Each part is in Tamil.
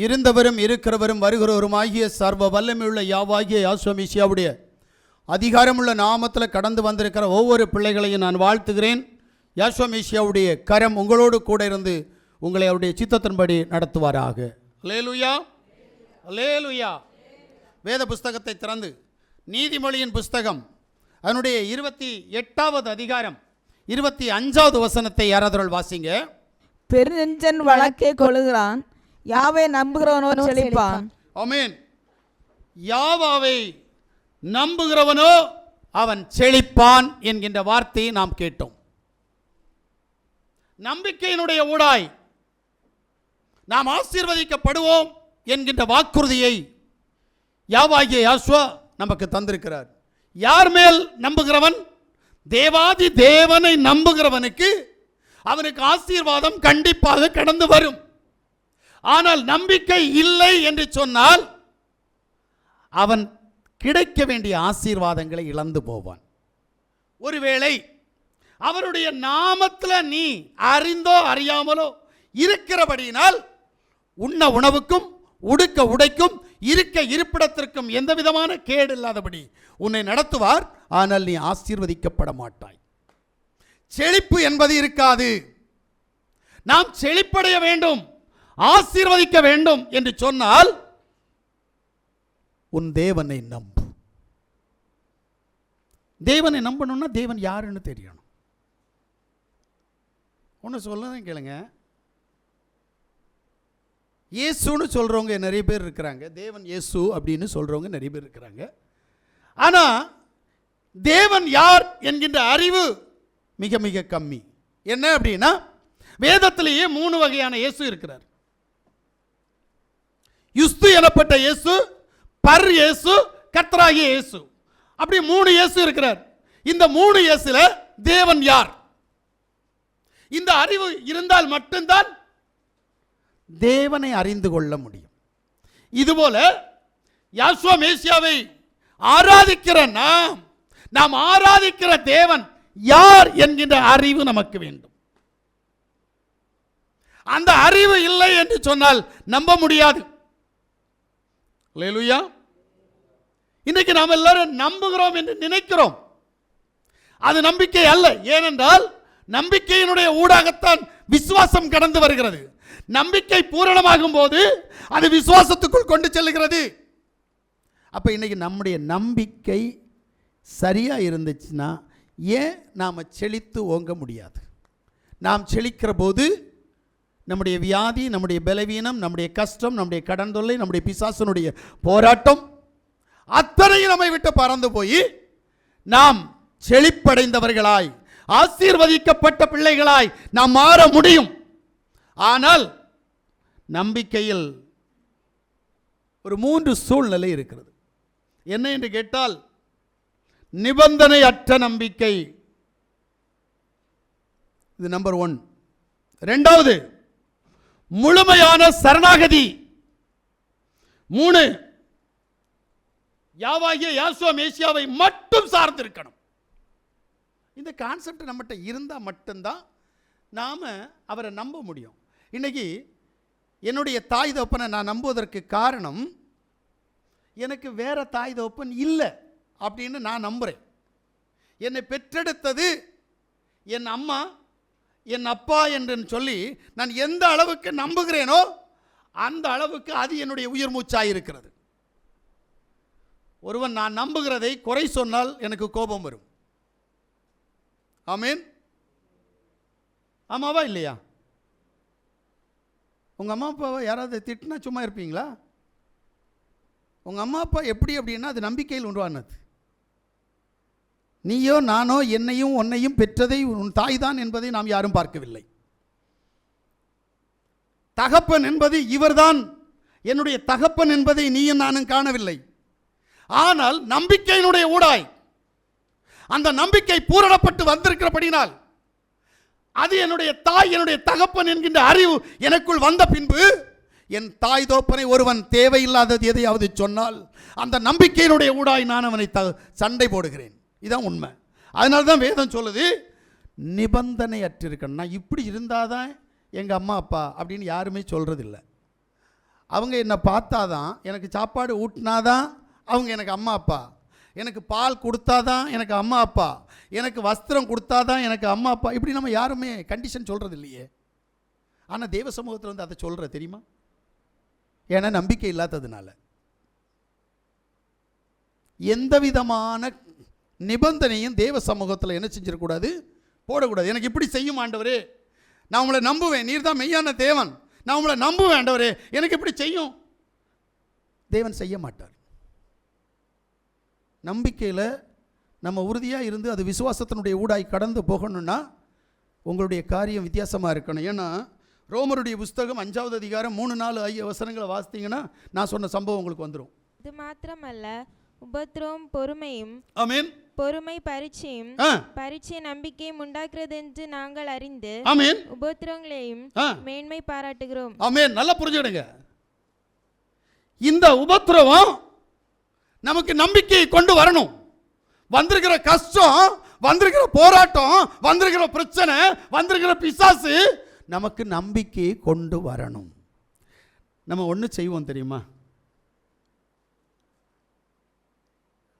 இருந்தவரும் இருக்கிறவரும் வருகிறவருமாகிய சர்வ வல்லமையுள்ள யாவாகிய யாசுவ மேசியாவுடைய அதிகாரமுள்ள நாமத்தில் கடந்து வந்திருக்கிற ஒவ்வொரு பிள்ளைகளையும் நான் வாழ்த்துகிறேன். யாசுவ மேசியாவுடைய கரம் உங்களோடு கூட இருந்து உங்களை அவருடைய சித்தத்தின்படி நடத்துவாராக. அல்லேலூயா, அல்லேலூயா. வேத புஸ்தகத்தை திறந்து நீதிமொழியின் புஸ்தகம் அதனுடைய 28வது அதிகாரம் 25வது வசனத்தை யாராவது வாசிங்க. பெருநெஞ்சன் வழக்கே கொள்கிறான், யாவை நம்புகிறவனோ செழிப்பான். ஆமென். யாவாவை நம்புகிறவனோ அவன் செழிப்பான் என்கின்ற வார்த்தையை நாம் கேட்டோம். நம்பிக்கையினுடைய ஊடாய் நாம் ஆசீர்வதிக்கப்படுவோம் என்கின்ற வாக்குறுதியை யாவாகிய யாசுவா நமக்கு தந்திருக்கிறார். யார் மேல் நம்புகிறவன்? தேவாதி தேவனை நம்புகிறவனுக்கு அவனுக்கு ஆசீர்வாதம் கண்டிப்பாக கடந்து வரும். ஆனால் நம்பிக்கை இல்லை என்று சொன்னால் அவன் கிடைக்க வேண்டிய ஆசீர்வாதங்களை இழந்து போவான். ஒருவேளை அவருடைய நாமத்தில் நீ அறிந்தோ அறியாமலோ இருக்கிறபடியினால் உண்ண உணவுக்கும் உடுக்க உடைக்கும் இருக்க இருப்பிடத்திற்கும் எந்த விதமான கேடு இல்லாதபடி உன்னை நடத்துவார். ஆனால் நீ ஆசீர்வதிக்கப்பட மாட்டாய். செழிப்பு என்பது இருக்காது. நாம் செழிப்படைய வேண்டும், ஆசீர்வதிக்க வேண்டும் என்று சொன்னால் உன் தேவனை நம்பு. தேவனை நம்பணும்னா தேவன் யாருன்னு தெரியணும். ஒன்று சொல்லதான் கேளுங்க. இயேசுன்னு சொல்றவங்க நிறைய பேர் இருக்கிறாங்க, தேவன் இயேசு அப்படின்னு சொல்றவங்க நிறைய பேர் இருக்கிறாங்க. ஆனா தேவன் யார் என்கின்ற அறிவு மிக மிக கம்மி. என்ன அப்படின்னா, வேதத்திலேயே 3 வகையான இயேசு இருக்கிறார். யுஸ்து எனப்பட்ட இயேசு, பர் இயேசு, கர்த்தராகிய இயேசு. அப்படி 3 இயேசு இருக்கிறார். இந்த 3 இயேசுல தேவன் யார்? இந்த அறிவு இருந்தால் மட்டும்தான் தேவனை அறிந்து கொள்ள முடியும். இதுபோல யாசுவ மேசியாவை ஆராதிக்கிற நாம் ஆராதிக்கிற தேவன் யார் என்கின்ற அறிவு நமக்கு வேண்டும். அந்த அறிவு இல்லை என்று சொன்னால் நம்ப முடியாது. அல்லேலூயா. இன்றைக்கு நாம் எல்லாரும் நம்புகிறோம் என்று நினைக்கிறோம். அது நம்பிக்கை அல்ல. ஏனென்றால் நம்பிக்கையினுடைய ஊடாகத்தான் விசுவாசம் கடந்து வருகிறது. நம்பிக்கை பூரணமாகும் போது அது விசுவாசத்துக்குள் கொண்டு செல்லுகிறது. அப்ப இன்னைக்கு நம்முடைய நம்பிக்கை சரியா இருந்துச்சுன்னா ஏன் நாம செழித்து ஓங்க முடியாது? நாம் செழிக்கிற போது நம்முடைய வியாதி, நம்முடைய பலவீனம், நம்முடைய கஷ்டம், நம்முடைய கடன் தொல்லை, நம்முடைய பிசாசனுடைய போராட்டம் அத்தனையும் நம்மை விட்டு பறந்து போய் நாம் செழிப்படைந்தவர்களாய் ஆசீர்வதிக்கப்பட்ட பிள்ளைகளாய் நாம் மாற முடியும். ஆனால் நம்பிக்கையில் ஒரு 3 சூழ்நிலை இருக்கிறது. என்ன என்று கேட்டால், நிபந்தனை அற்ற நம்பிக்கை, இது நம்பர் 1. 2வது முழுமையான சரணாகதி. 3 யாவாகிய யாசுவ மேசியாவை மட்டும் சார்ந்திருக்கணும். இந்த கான்செப்ட் நம்மகிட்ட இருந்தால் மட்டும்தான் நாம அவரை நம்ப முடியும். இன்னைக்கு என்னுடைய தாய் தகப்பனை நான் நம்புவதற்கு காரணம், எனக்கு வேற தாய் தகப்பன் இல்லை அப்படின்னு நான் நம்புகிறேன். என்னை பெற்றெடுத்தது என் அம்மா, என் அப்பா என்று சொல்லி நான் எந்த அளவுக்கு நம்புகிறேனோ அந்த அளவுக்கு அது என்னுடைய உயிர் மூச்சாக இருக்கிறது. ஒருவன் நான் நம்புகிறதை குறை சொன்னால் எனக்கு கோபம் வரும். ஆமென். ஆமாவா இல்லையா? உங்கள் அம்மா அப்பாவை யாராவது திட்டினா சும்மா இருப்பீங்களா? உங்கள் அம்மா அப்பா எப்படி அப்படின்னா அது நம்பிக்கையில் உருவானது. நீயோ நானோ என்னையும் உன்னையும் பெற்றதை உன் தாய் தான் என்பதை நாம் யாரும் பார்க்கவில்லை. தகப்பன் என்பது இவர்தான் என்னுடைய தகப்பன் என்பதை நீயும் நானும் காணவில்லை. ஆனால் நம்பிக்கையினுடைய ஊடாய் அந்த நம்பிக்கை பூரணப்பட்டு வந்திருக்கிறபடினால் அது என்னுடைய தாய், என்னுடைய தகப்பன் என்கின்ற அறிவு எனக்குள் வந்த பின்பு என் தாய் தோப்பனை ஒருவன் தேவையில்லாதது எதையாவது சொன்னால் அந்த நம்பிக்கையினுடைய ஊடாய் நான் அவனை சண்டை போடுகிறேன். இதுதான் உண்மை. அதனால தான் வேதம் சொல்லுது, நிபந்தனை அற்றிருக்கணும். நான் இப்படி இருந்தாதான் எங்கள் அம்மா அப்பா அப்படின்னு யாருமே சொல்கிறதில்லை. அவங்க என்னை பார்த்தாதான், எனக்கு சாப்பாடு ஊட்டினாதான் அவங்க எனக்கு அம்மா அப்பா, எனக்கு பால் கொடுத்தாதான் எனக்கு அம்மா அப்பா, எனக்கு வஸ்திரம் கொடுத்தாதான் எனக்கு அம்மா அப்பா. இப்படி நம்ம யாருமே கண்டிஷன் சொல்கிறது இல்லையே. ஆனால் தேவ சமூகத்தில் வந்து அதை சொல்கிற தெரியுமா? ஏன்னா நம்பிக்கை இல்லாததுனால. எந்த விதமான நிபந்தனையும் தேவ சமூகத்தில் என்ன செஞ்சிடக்கூடாது, போடக்கூடாது. எனக்கு இப்படி செய்யும் ஆண்டவரே, நான் உங்களை நம்புவேன், நீர் தான் மெய்யான தேவன், நான் உங்களை நம்புவேன் ஆண்டவரே, எனக்கு இப்படி செய்யும். தேவன் செய்ய மாட்டார். நம்பிக்கையில் நம்ம உறுதியாக இருந்து அது விசுவாசத்தினுடைய ஊடாய் கடந்து போகணும்னா உங்களுடைய காரியம் வித்தியாசமாக இருக்கணும். ஏன்னா ரோமருடைய புஸ்தகம் 5வது அதிகாரம் 3-4 வசனங்களை வாசித்தீங்கன்னா நான் சொன்ன சம்பவம் உங்களுக்கு வந்துடும். இது மாத்திரமல்ல, உபத்திரவம் பொறுமையும், ஆமென், பொறுமை பரீட்சையும், பரீட்சை நம்பிக்கையும் உண்டாக்குறது என்று நாங்கள் அறிந்து, ஆமென், உபத்திரவங்களையும் மேன்மை பாராட்டுகிறோம். ஆமென். நல்லா புரிஞ்சுடுங்க. இந்த உபத்திரவம் நமக்கு நம்பிக்கையை கொண்டு வரணும். வந்திருக்கிற கஷ்டம், வந்திருக்கிற போராட்டம், வந்திருக்கிற பிரச்சனை, வந்திருக்கிற பிசாசு நமக்கு நம்பிக்கையை கொண்டு வரணும். நம்ம ஒன்று செய்வோம் தெரியுமா?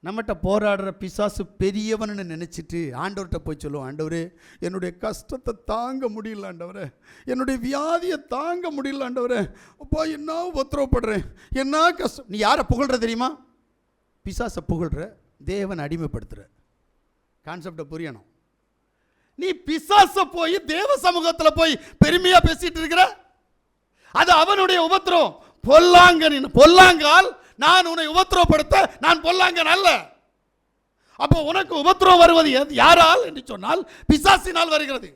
நம்மகிட்ட போராடுற பிசாசு பெரியவன்னு நினச்சிட்டு ஆண்டவர்கிட்ட போய் சொல்லுவோம், ஆண்டவரே என்னுடைய கஷ்டத்தை தாங்க முடியல ஆண்டவரே, என்னுடைய வியாதியை தாங்க முடியல ஆண்டவரே, அப்பா என்ன உத்தரவுப்படுறேன், என்ன கஷ்டம். நீ யாரை புகழ்கிற தெரியுமா? பிசாசை புகழ்கிற, தேவன் அடிமைப்படுத்துகிற. கான்செப்டை புரியணும். நீ பிசாசை போய் தேவ சமூகத்தில் போய் பெருமையாக பேசிட்டு இருக்கிற, அது அவனுடைய உபத்திரம். பொல்லாங்கால் நான் உன்னை உபத்திரப்படுத்த நான் பொல்லாங்கன் அல்ல. அப்போ உனக்கு உபத்திரம் வருவது யாரால் என்று சொன்னால் பிசாசினால் வருகிறது.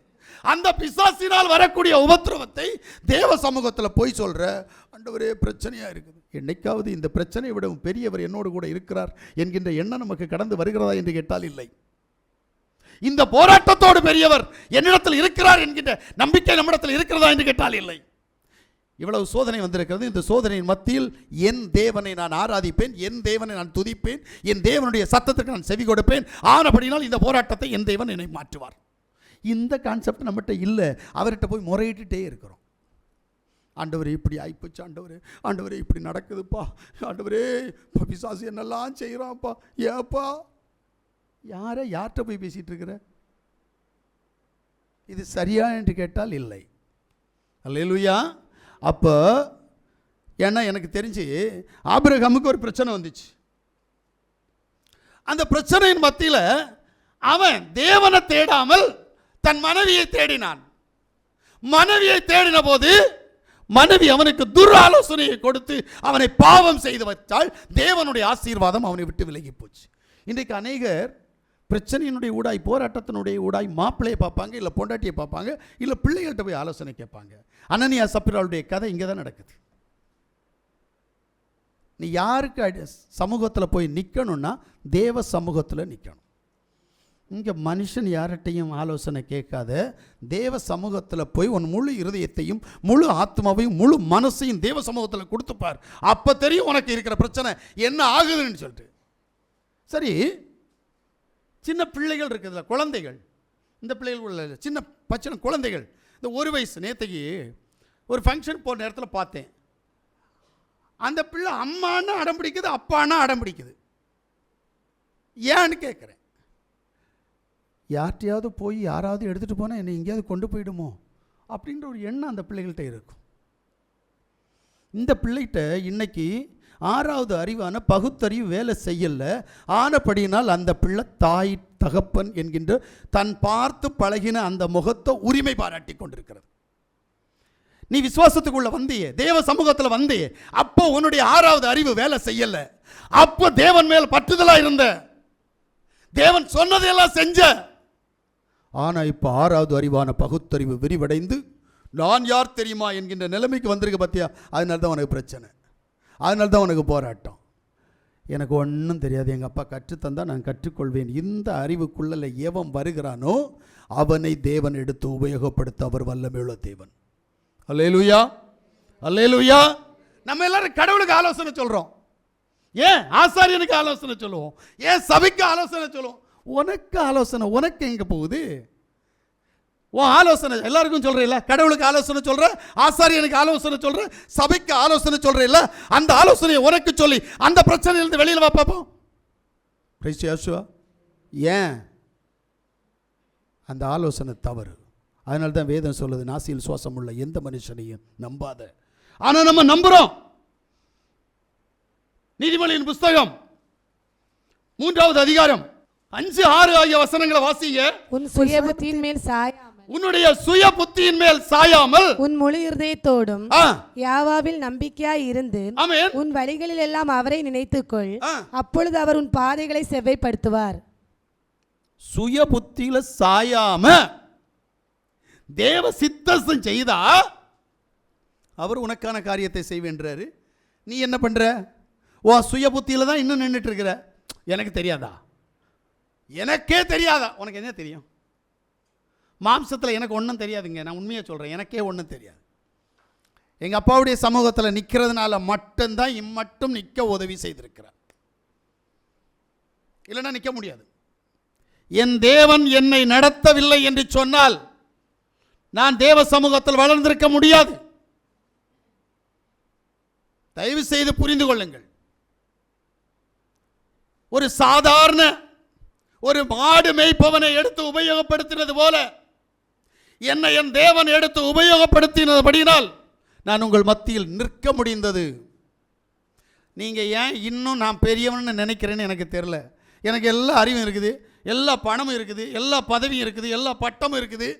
அந்த பிசாசினால் வரக்கூடிய உபத்திரவத்தை தேவ சமூகத்தில் போய் சொல்ற, ஆண்டவரே பிரச்சனையா இருக்குது, என்னைக்காவது இந்த பிரச்சனையை விட பெரியவர் என்னோடு கூட இருக்கிறார் என்கின்ற எண்ணம் நமக்கு கடந்து வருகிறதா என்று கேட்டால் இல்லை. இந்த போராட்டத்தோடு பெரியவர் என்னிடத்தில் இருக்கிறார் என்கின்ற நம்பிக்கை நம்மிடத்தில் இருக்கிறதா என்று கேட்டால் இல்லை. இவ்வளவு சோதனை வந்திருக்கிறது. இந்த சோதனையின் மத்தியில் என் தேவனை நான் ஆராதிப்பேன், என் தேவனை நான் துதிப்பேன், என் தேவனுடைய சத்தத்திற்கு நான் செவி கொடுப்பேன். ஆனபடினால் இந்த போராட்டத்தை என் தேவன் என்னை மாற்றுவார். இந்த கான்செப்ட் நம்மகிட்ட இல்லை. அவர்கிட்ட போய் முறையிட்டுட்டே இருக்கிறோம். ஆண்டவரே இப்படி ஆயிப்போச்சு, ஆண்டவரே ஆண்டவரே இப்படி நடக்குதுப்பா, ஆண்டவரே பிசாசு என்னெல்லாம் செய்கிறான்ப்பா, ஏப்பா. யார்கிட்ட போய் பேசிகிட்டு இருக்கிற? இது சரியா என்று கேட்டால் இல்லை. அல்லேலூயா. அப்போ ஏன்னா எனக்கு தெரிஞ்சு ஆபிரகாமுக்கு ஒரு பிரச்சனை வந்துச்சு. அந்த பிரச்சனையின் மத்தியில் அவன் தேவனை தேடாமல் தன் மனைவியை தேடினான். மனைவியை தேடின போது மனைவி அவனுக்கு துராலோசனையை கொடுத்து அவனை பாவம் செய்து வச்சால் தேவனுடைய ஆசீர்வாதம் அவனை விட்டு விலகி போச்சு. இன்றைக்கு அநேகர் பிரச்சனையினுடைய ஊடாய், போராட்டத்தினுடைய ஊடாய் மாப்பிள்ளையை பார்ப்பாங்க, இல்லை பொண்டாட்டியை பார்ப்பாங்க, இல்லை பிள்ளைகள்கிட்ட போய் ஆலோசனை கேட்பாங்க. அனனியா சப்பிராளுடைய கதை இங்கே தான் நடக்குது. நீ யாருக்கு சமூகத்தில் போய் நிற்கணும்னா தேவ சமூகத்தில் நிற்கணும். இங்கே மனுஷன் யார்கிட்டையும் ஆலோசனை கேட்காத, தேவ சமூகத்தில் போய் உன் முழு இருதயத்தையும் முழு ஆத்மாவையும் முழு மனசையும் தேவ சமூகத்தில் கொடுத்துப்பார். அப்போ தெரியும் உனக்கு இருக்கிற பிரச்சனை என்ன ஆகுதுன்னு சொல்லிட்டு. சரி, சின்ன பிள்ளைகள் இருக்குதுல்ல, குழந்தைகள், இந்த பிள்ளைகள் உள்ள சின்ன பச்சனை குழந்தைகள், இந்த 1 வயசு, நேற்றுக்கு ஒரு ஃபங்க்ஷன் போன நேரத்தில் பார்த்தேன். அந்த பிள்ளை அம்மானா அடம் பிடிக்குது, அப்பானா அடம் பிடிக்குது. ஏன்னு கேட்குறேன். யார்கிட்டையாவது போய் யாராவது எடுத்துகிட்டு போனால் என்னை எங்கேயாவது கொண்டு போயிடுமோ அப்படின்ற ஒரு எண்ணம் அந்த பிள்ளைகள்கிட்ட இருக்கும். இந்த பிள்ளைகிட்ட இன்னைக்கு 6வது அறிவான பகுத்தறிவு வேலை செய்யல. ஆனபடியினால் அந்த பிள்ளை தாய் தகப்பன் என்கின்ற தன் பார்த்து பழகின அந்த முகத்தை உரிமை பாராட்டி கொண்டிருக்கிறது. நீ விசுவாசத்துக்குள்ள வந்தியே, தேவ சமூகத்தில் வந்தியே, அப்போ உன்னுடைய 6வது அறிவு வேலை செய்யல. அப்போ தேவன் மேல் பற்றுதலா இருந்த, தேவன் சொன்னதையெல்லாம் செஞ்ச. ஆனால் இப்போ 6வது அறிவான பகுத்தறிவு விரிவடைந்து நான் யார் தெரியுமா என்கின்ற நிலைமைக்கு வந்திருக்க பார்த்தியா? அதனால தான் உனக்கு பிரச்சனை, அதனால தான் உனக்கு போராட்டம். எனக்கு ஒன்றும் தெரியாது, எங்கள் அப்பா கற்றுத்தந்தால் நான் கற்றுக்கொள்வேன். இந்த அறிவுக்குள்ள எவன் வருகிறானோ அவனை தேவன் எடுத்து உபயோகப்படுத்த அவர் வல்லமையுள்ள தேவன். அல்லேலூயா, அல்லேலூயா. நம்ம எல்லாரும் கடவுளுக்கு ஆலோசனை சொல்கிறோம், ஏன் ஆசாரியனுக்கு ஆலோசனை சொல்லுவோம், ஏன் சபைக்கு ஆலோசனை சொல்லுவோம். உனக்கு ஆலோசனை உனக்கு எங்கே போகுது? உன் ஆலோசனை எல்லாருக்கும் சொல்கிறேன், கடவுளுக்கு ஆலோசனை சொல்கிற, ஆசாரியனுக்கு ஆலோசனை சொல்கிற, சபைக்கு ஆலோசனை சொல்கிறேன், அந்த ஆலோசனையை உனக்கு சொல்லி அந்த பிரச்சனையிலிருந்து வெளியில் வா பார்ப்போம். பிரைஸ் யேசுவா. ஏன் அந்த ஆலோசனை தவறு. அதனால தான் வேதம் சொல்லுது, நாசியில் சுவாசம் உள்ள எந்த மனுஷனையும் நம்பாத. ஆனால் நம்ம நம்புகிறோம். நீதிமொழியின் புஸ்தகம் 3வது அதிகாரம் 5, 6 ஆகிய வசனங்களை வாசிங்க. உன் சுய புத்தியின் மேல் சாயாமல், உன்னுடைய சுய புத்தியின் மேல் சாயாமல், உன் முழு இருதயத்தோடும் ஆ, யாவாவில் நம்பிக்கையாய் இருந்து, ஆமென், உன் வழிகளில் எல்லாம் அவரை நினைத்துக்கொள். ஆ. அப்பொழுது அவர் உன் பாதைகளை செவ்வைப்படுத்துவார். சுய புத்தியில சாயாம தேவ சித்தம் செய்தா அவர் உனக்கான காரியத்தை செய்வேன்றாரு. நீ என்ன பண்ற? உன் சுய புத்தியில தான் இன்னும் நின்றுட்டு இருக்கிற. எனக்கு தெரியாதா? எனக்கே தெரியாதா? உனக்கு என்ன தெரியும்? மாம்சத்தில் எனக்கு ஒன்றும் தெரியாதுங்க, நான் உண்மையாக சொல்கிறேன், எனக்கே ஒன்றும் தெரியாது. எங்கள் அப்பாவுடைய சமூகத்தில் நிற்கிறதுனால மட்டும்தான் இம்மட்டும் நிற்க உதவி செய்திருக்கிறார். இல்லைன்னா நிற்க முடியாது. என் தேவன் என்னை நடத்தவில்லை என்று சொன்னால் நான் தேவ சமூகத்தில் வளர்ந்திருக்க முடியாது. தயவு செய்து புரிந்து கொள்ளுங்கள். ஒரு சாதாரண ஒரு மாடு மேய்ப்பவனை எடுத்து உபயோகப்படுத்தினது போல என்னை என் தேவன் எடுத்து உபயோகப்படுத்தினபடினால் நான் உங்கள் மத்தியில் நிற்க முடிந்தது. நீங்கள் ஏன் இன்னும் நான் பெரியவன்னு நினைக்கிறேன்னு எனக்கு தெரியல. எனக்கு எல்லா அறிவும் இருக்குது, எல்லா பணமும் இருக்குது, எல்லா பதவியும் இருக்குது, எல்லா பட்டமும் இருக்குது.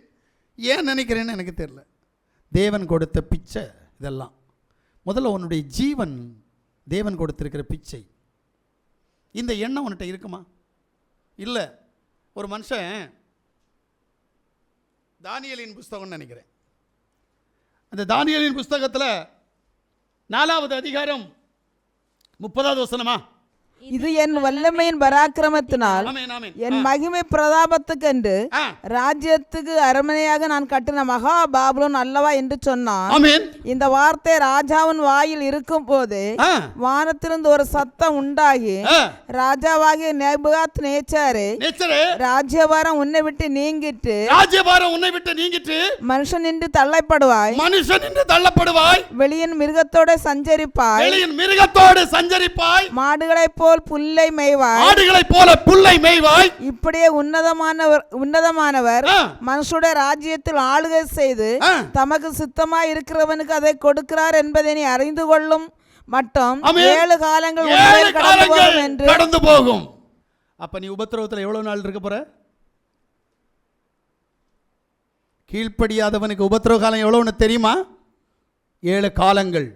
ஏன் நினைக்கிறேன்னு எனக்கு தெரியல. தேவன் கொடுத்த பிச்சை இதெல்லாம். முதல்ல உன்னுடைய ஜீவன் தேவன் கொடுத்திருக்கிற பிச்சை. இந்த எண்ணம் உன்கிட்ட இருக்குமா? இல்லை. ஒரு மனுஷன், தானியேலின் புஸ்தகம்னு நினைக்கிறேன், அந்த தானியேலின் புஸ்தகத்தில் 4வது அதிகாரம் 30வது வசனமா, இது என் வல்லமையின் பராக்கிரமத்தினால் என் மகிமை பிரதாபத்துக்கென்று ராஜ்யத்துக்கு அரமனையாக நான் கட்டின மகா பாபுலோன் அல்லவா என்று சொன்னான். இந்த வார்த்தை ராஜாவின் வாயில் இருக்கும் போது வானத்திலிருந்து ஒரு சத்தம் உண்டாகி, ராஜாவாகிய நேபுகாத்நேச்சாரே, ராஜ்யபாரம் உன்னை விட்டு நீங்கிட்டு மனுஷன் நின்று தள்ளப்படுவாய், வெளியின் மிருகத்தோட சஞ்சரிப்பாய், மாடுகளைப் போல் புல்லை மேய்வாய். இப்படியே உன்னதமானவர் மனுஷனுடைய ராஜ்யத்தில் ஆளுகை செய்து தமக்கு சித்தமாய் இருக்கிறவனுக்கு அதை கொடுக்கிறார் என்பதை நீ அறிந்து கொள்ளும் மட்டும் 7 காலங்கள் கடந்து போகும். அப்ப நீ உபத்திரவத்தில் எவ்வளவு நாள் இருக்க போற? கீழ்ப்படியாதவனுக்கு உபத்திரவ காலம் எவ்வளவுன்னு தெரியுமா? 7 காலங்கள்.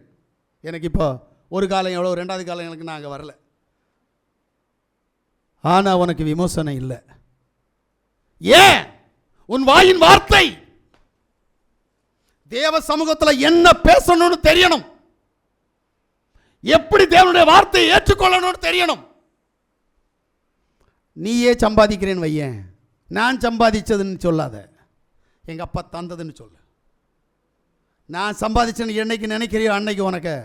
எனக்கு இப்போ ஒரு காலம் எவ்வளோ, 2வது காலம் எனக்கு நான் அங்கே வரல. ஆனால் உனக்கு விமோசனம் இல்லை. ஏன்? உன் வாயின் வார்த்தை தேவ சமூகத்தில் என்ன பேசணும்னு தெரியணும். எப்படி தேவனுடைய வார்த்தையை ஏற்றுக்கொள்ளணும்னு தெரியணும். நீயே சம்பாதிக்கிறேன்னு வையேன், நான் சம்பாதிச்சதுன்னு சொல்லாத, எங்க அப்பா தந்ததுன்னு சொல்லு. நான் சம்பாதிச்சேன்னு என்னைக்கு நினைக்கிறியோ அன்னைக்கு உனக்கு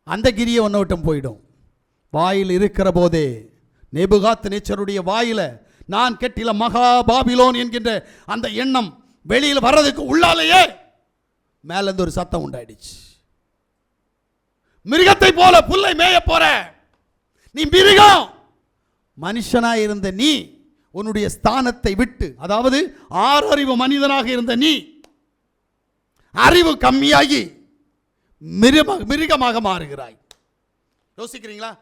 அந்த கிரியை ஒன்று விட்டும் போயிடும். வாயில் இருக்கிற போதே நேபுகாத்நேச்சருடைய வாயில நான் கட்டில மகா பாபிலோன் என்கின்ற அந்த எண்ணம் வெளியில் வர்றதுக்கு உள்ளாலேயே மேலேருந்து ஒரு சத்தம் உண்டாயிடுச்சு. மிருகத்தை போல புல்லை மேய போற நீ மிருகம். மனுஷனாய் இருந்த நீ உன்னுடைய ஸ்தானத்தை விட்டு, அதாவது 6 அறிவு மனிதனாக இருந்த நீ அறிவு கம்மியாகி மிருகமாக மாறுகிறாய். யோசிக்கிறீங்களா?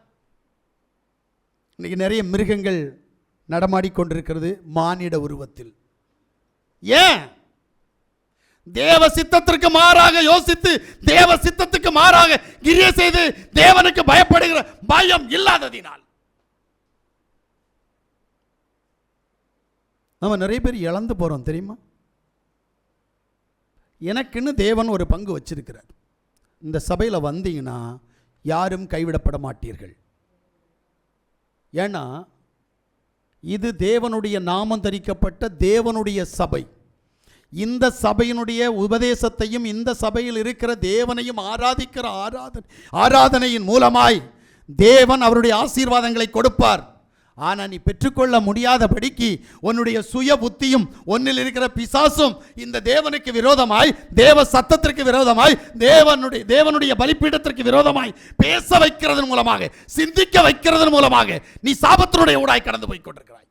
இன்னைக்கு நிறைய மிருகங்கள் நடமாடிக்கொண்டிருக்கிறது மானிட உருவத்தில். ஏன்? தேவ சித்தத்திற்கு மாறாக யோசித்து தேவ சித்தத்துக்கு மாறாக கிரியை செய்து தேவனுக்கு பயப்படுகிற பயம் இல்லாததினால் நம்ம நிறைய பேர் இழந்து போறோம் தெரியுமா? எனக்குன்னு தேவன் ஒரு பங்கு வச்சிருக்கிறார். இந்த சபையில் வந்தீங்கன்னா யாரும் கைவிடப்பட மாட்டீர்கள். ஏன்னா இது தேவனுடைய நாமம் தரிக்கப்பட்ட தேவனுடைய சபை. இந்த சபையினுடைய உபதேசத்தையும் இந்த சபையில் இருக்கிற தேவனையும் ஆராதிக்கிற ஆராதனையின் மூலமாய் தேவன் அவருடைய ஆசீர்வாதங்களை கொடுப்பார். ஆனால் நீ பெற்றுக்கொள்ள முடியாதபடிக்கு உன்னுடைய சுய புத்தியும் ஒன்னில் இருக்கிற பிசாசும் இந்த தேவனுக்கு விரோதமாய், தேவ சத்தத்திற்கு விரோதமாய், தேவனுடைய பலிபீடத்திற்கு விரோதமாய் பேச வைக்கிறதன் மூலமாக, சிந்திக்க வைக்கிறதன் மூலமாக நீ சாபத்தினுடைய ஊடாய் கடந்து போய் கொண்டிருக்கிறாய்.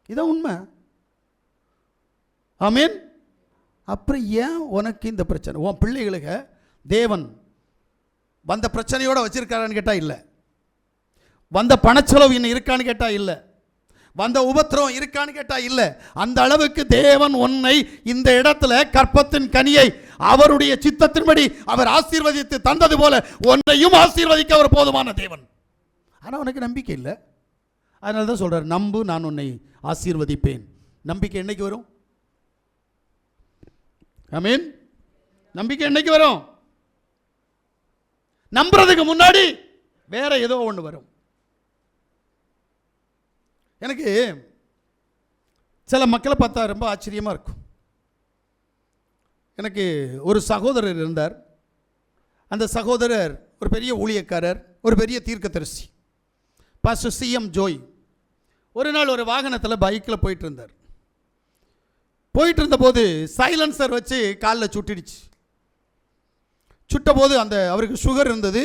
இதான் உண்மை. ஆமென். அப்புறம் ஏன் உனக்கு இந்த பிரச்சனை? உன் பிள்ளைகளுக்கு தேவன் வந்த பிரச்சனையோட வச்சிருக்காரான்னு கேட்டால் இல்லை. வந்த பணச்செலவு இன்னும் இருக்கான்னு கேட்டால் இல்லை. வந்த உபத்திரம் இருக்கான்னு கேட்டால் இல்லை. அந்த அளவுக்கு தேவன் உன்னை இந்த இடத்துல கற்பத்தின் கனியை அவருடைய சித்தத்தின்படி அவர் ஆசீர்வதித்து தந்தது போல உன்னையும் ஆசீர்வதிக்க அவர் போதுமான தேவன். ஆனால் உனக்கு நம்பிக்கை இல்லை. அதனால தான் சொல்கிறார், நம்பு, நான் உன்னை ஆசீர்வதிப்பேன். நம்பிக்கை என்னைக்கு வரும்? ஆமென். நம்பிக்கை என்னைக்கு வரும்? நம்புறதுக்கு முன்னாடி வேற ஏதோ ஒன்று வரும். எனக்கு சில மக்களை பார்த்தா ரொம்ப ஆச்சரியமாக இருக்கும். எனக்கு ஒரு சகோதரர் இருந்தார். அந்த சகோதரர் ஒரு பெரிய ஊழியக்காரர், ஒரு பெரிய தீர்க்கதரிசி, பாஸ்டர் CM ஜோய். ஒரு நாள் ஒரு வாகனத்தில் பைக்கில் போயிட்டு இருந்தார். போயிட்டு இருந்தபோது சைலன்சர் வச்சு காலில் சுட்டிடுச்சு. சுட்ட போது அவருக்கு சுகர் இருந்தது.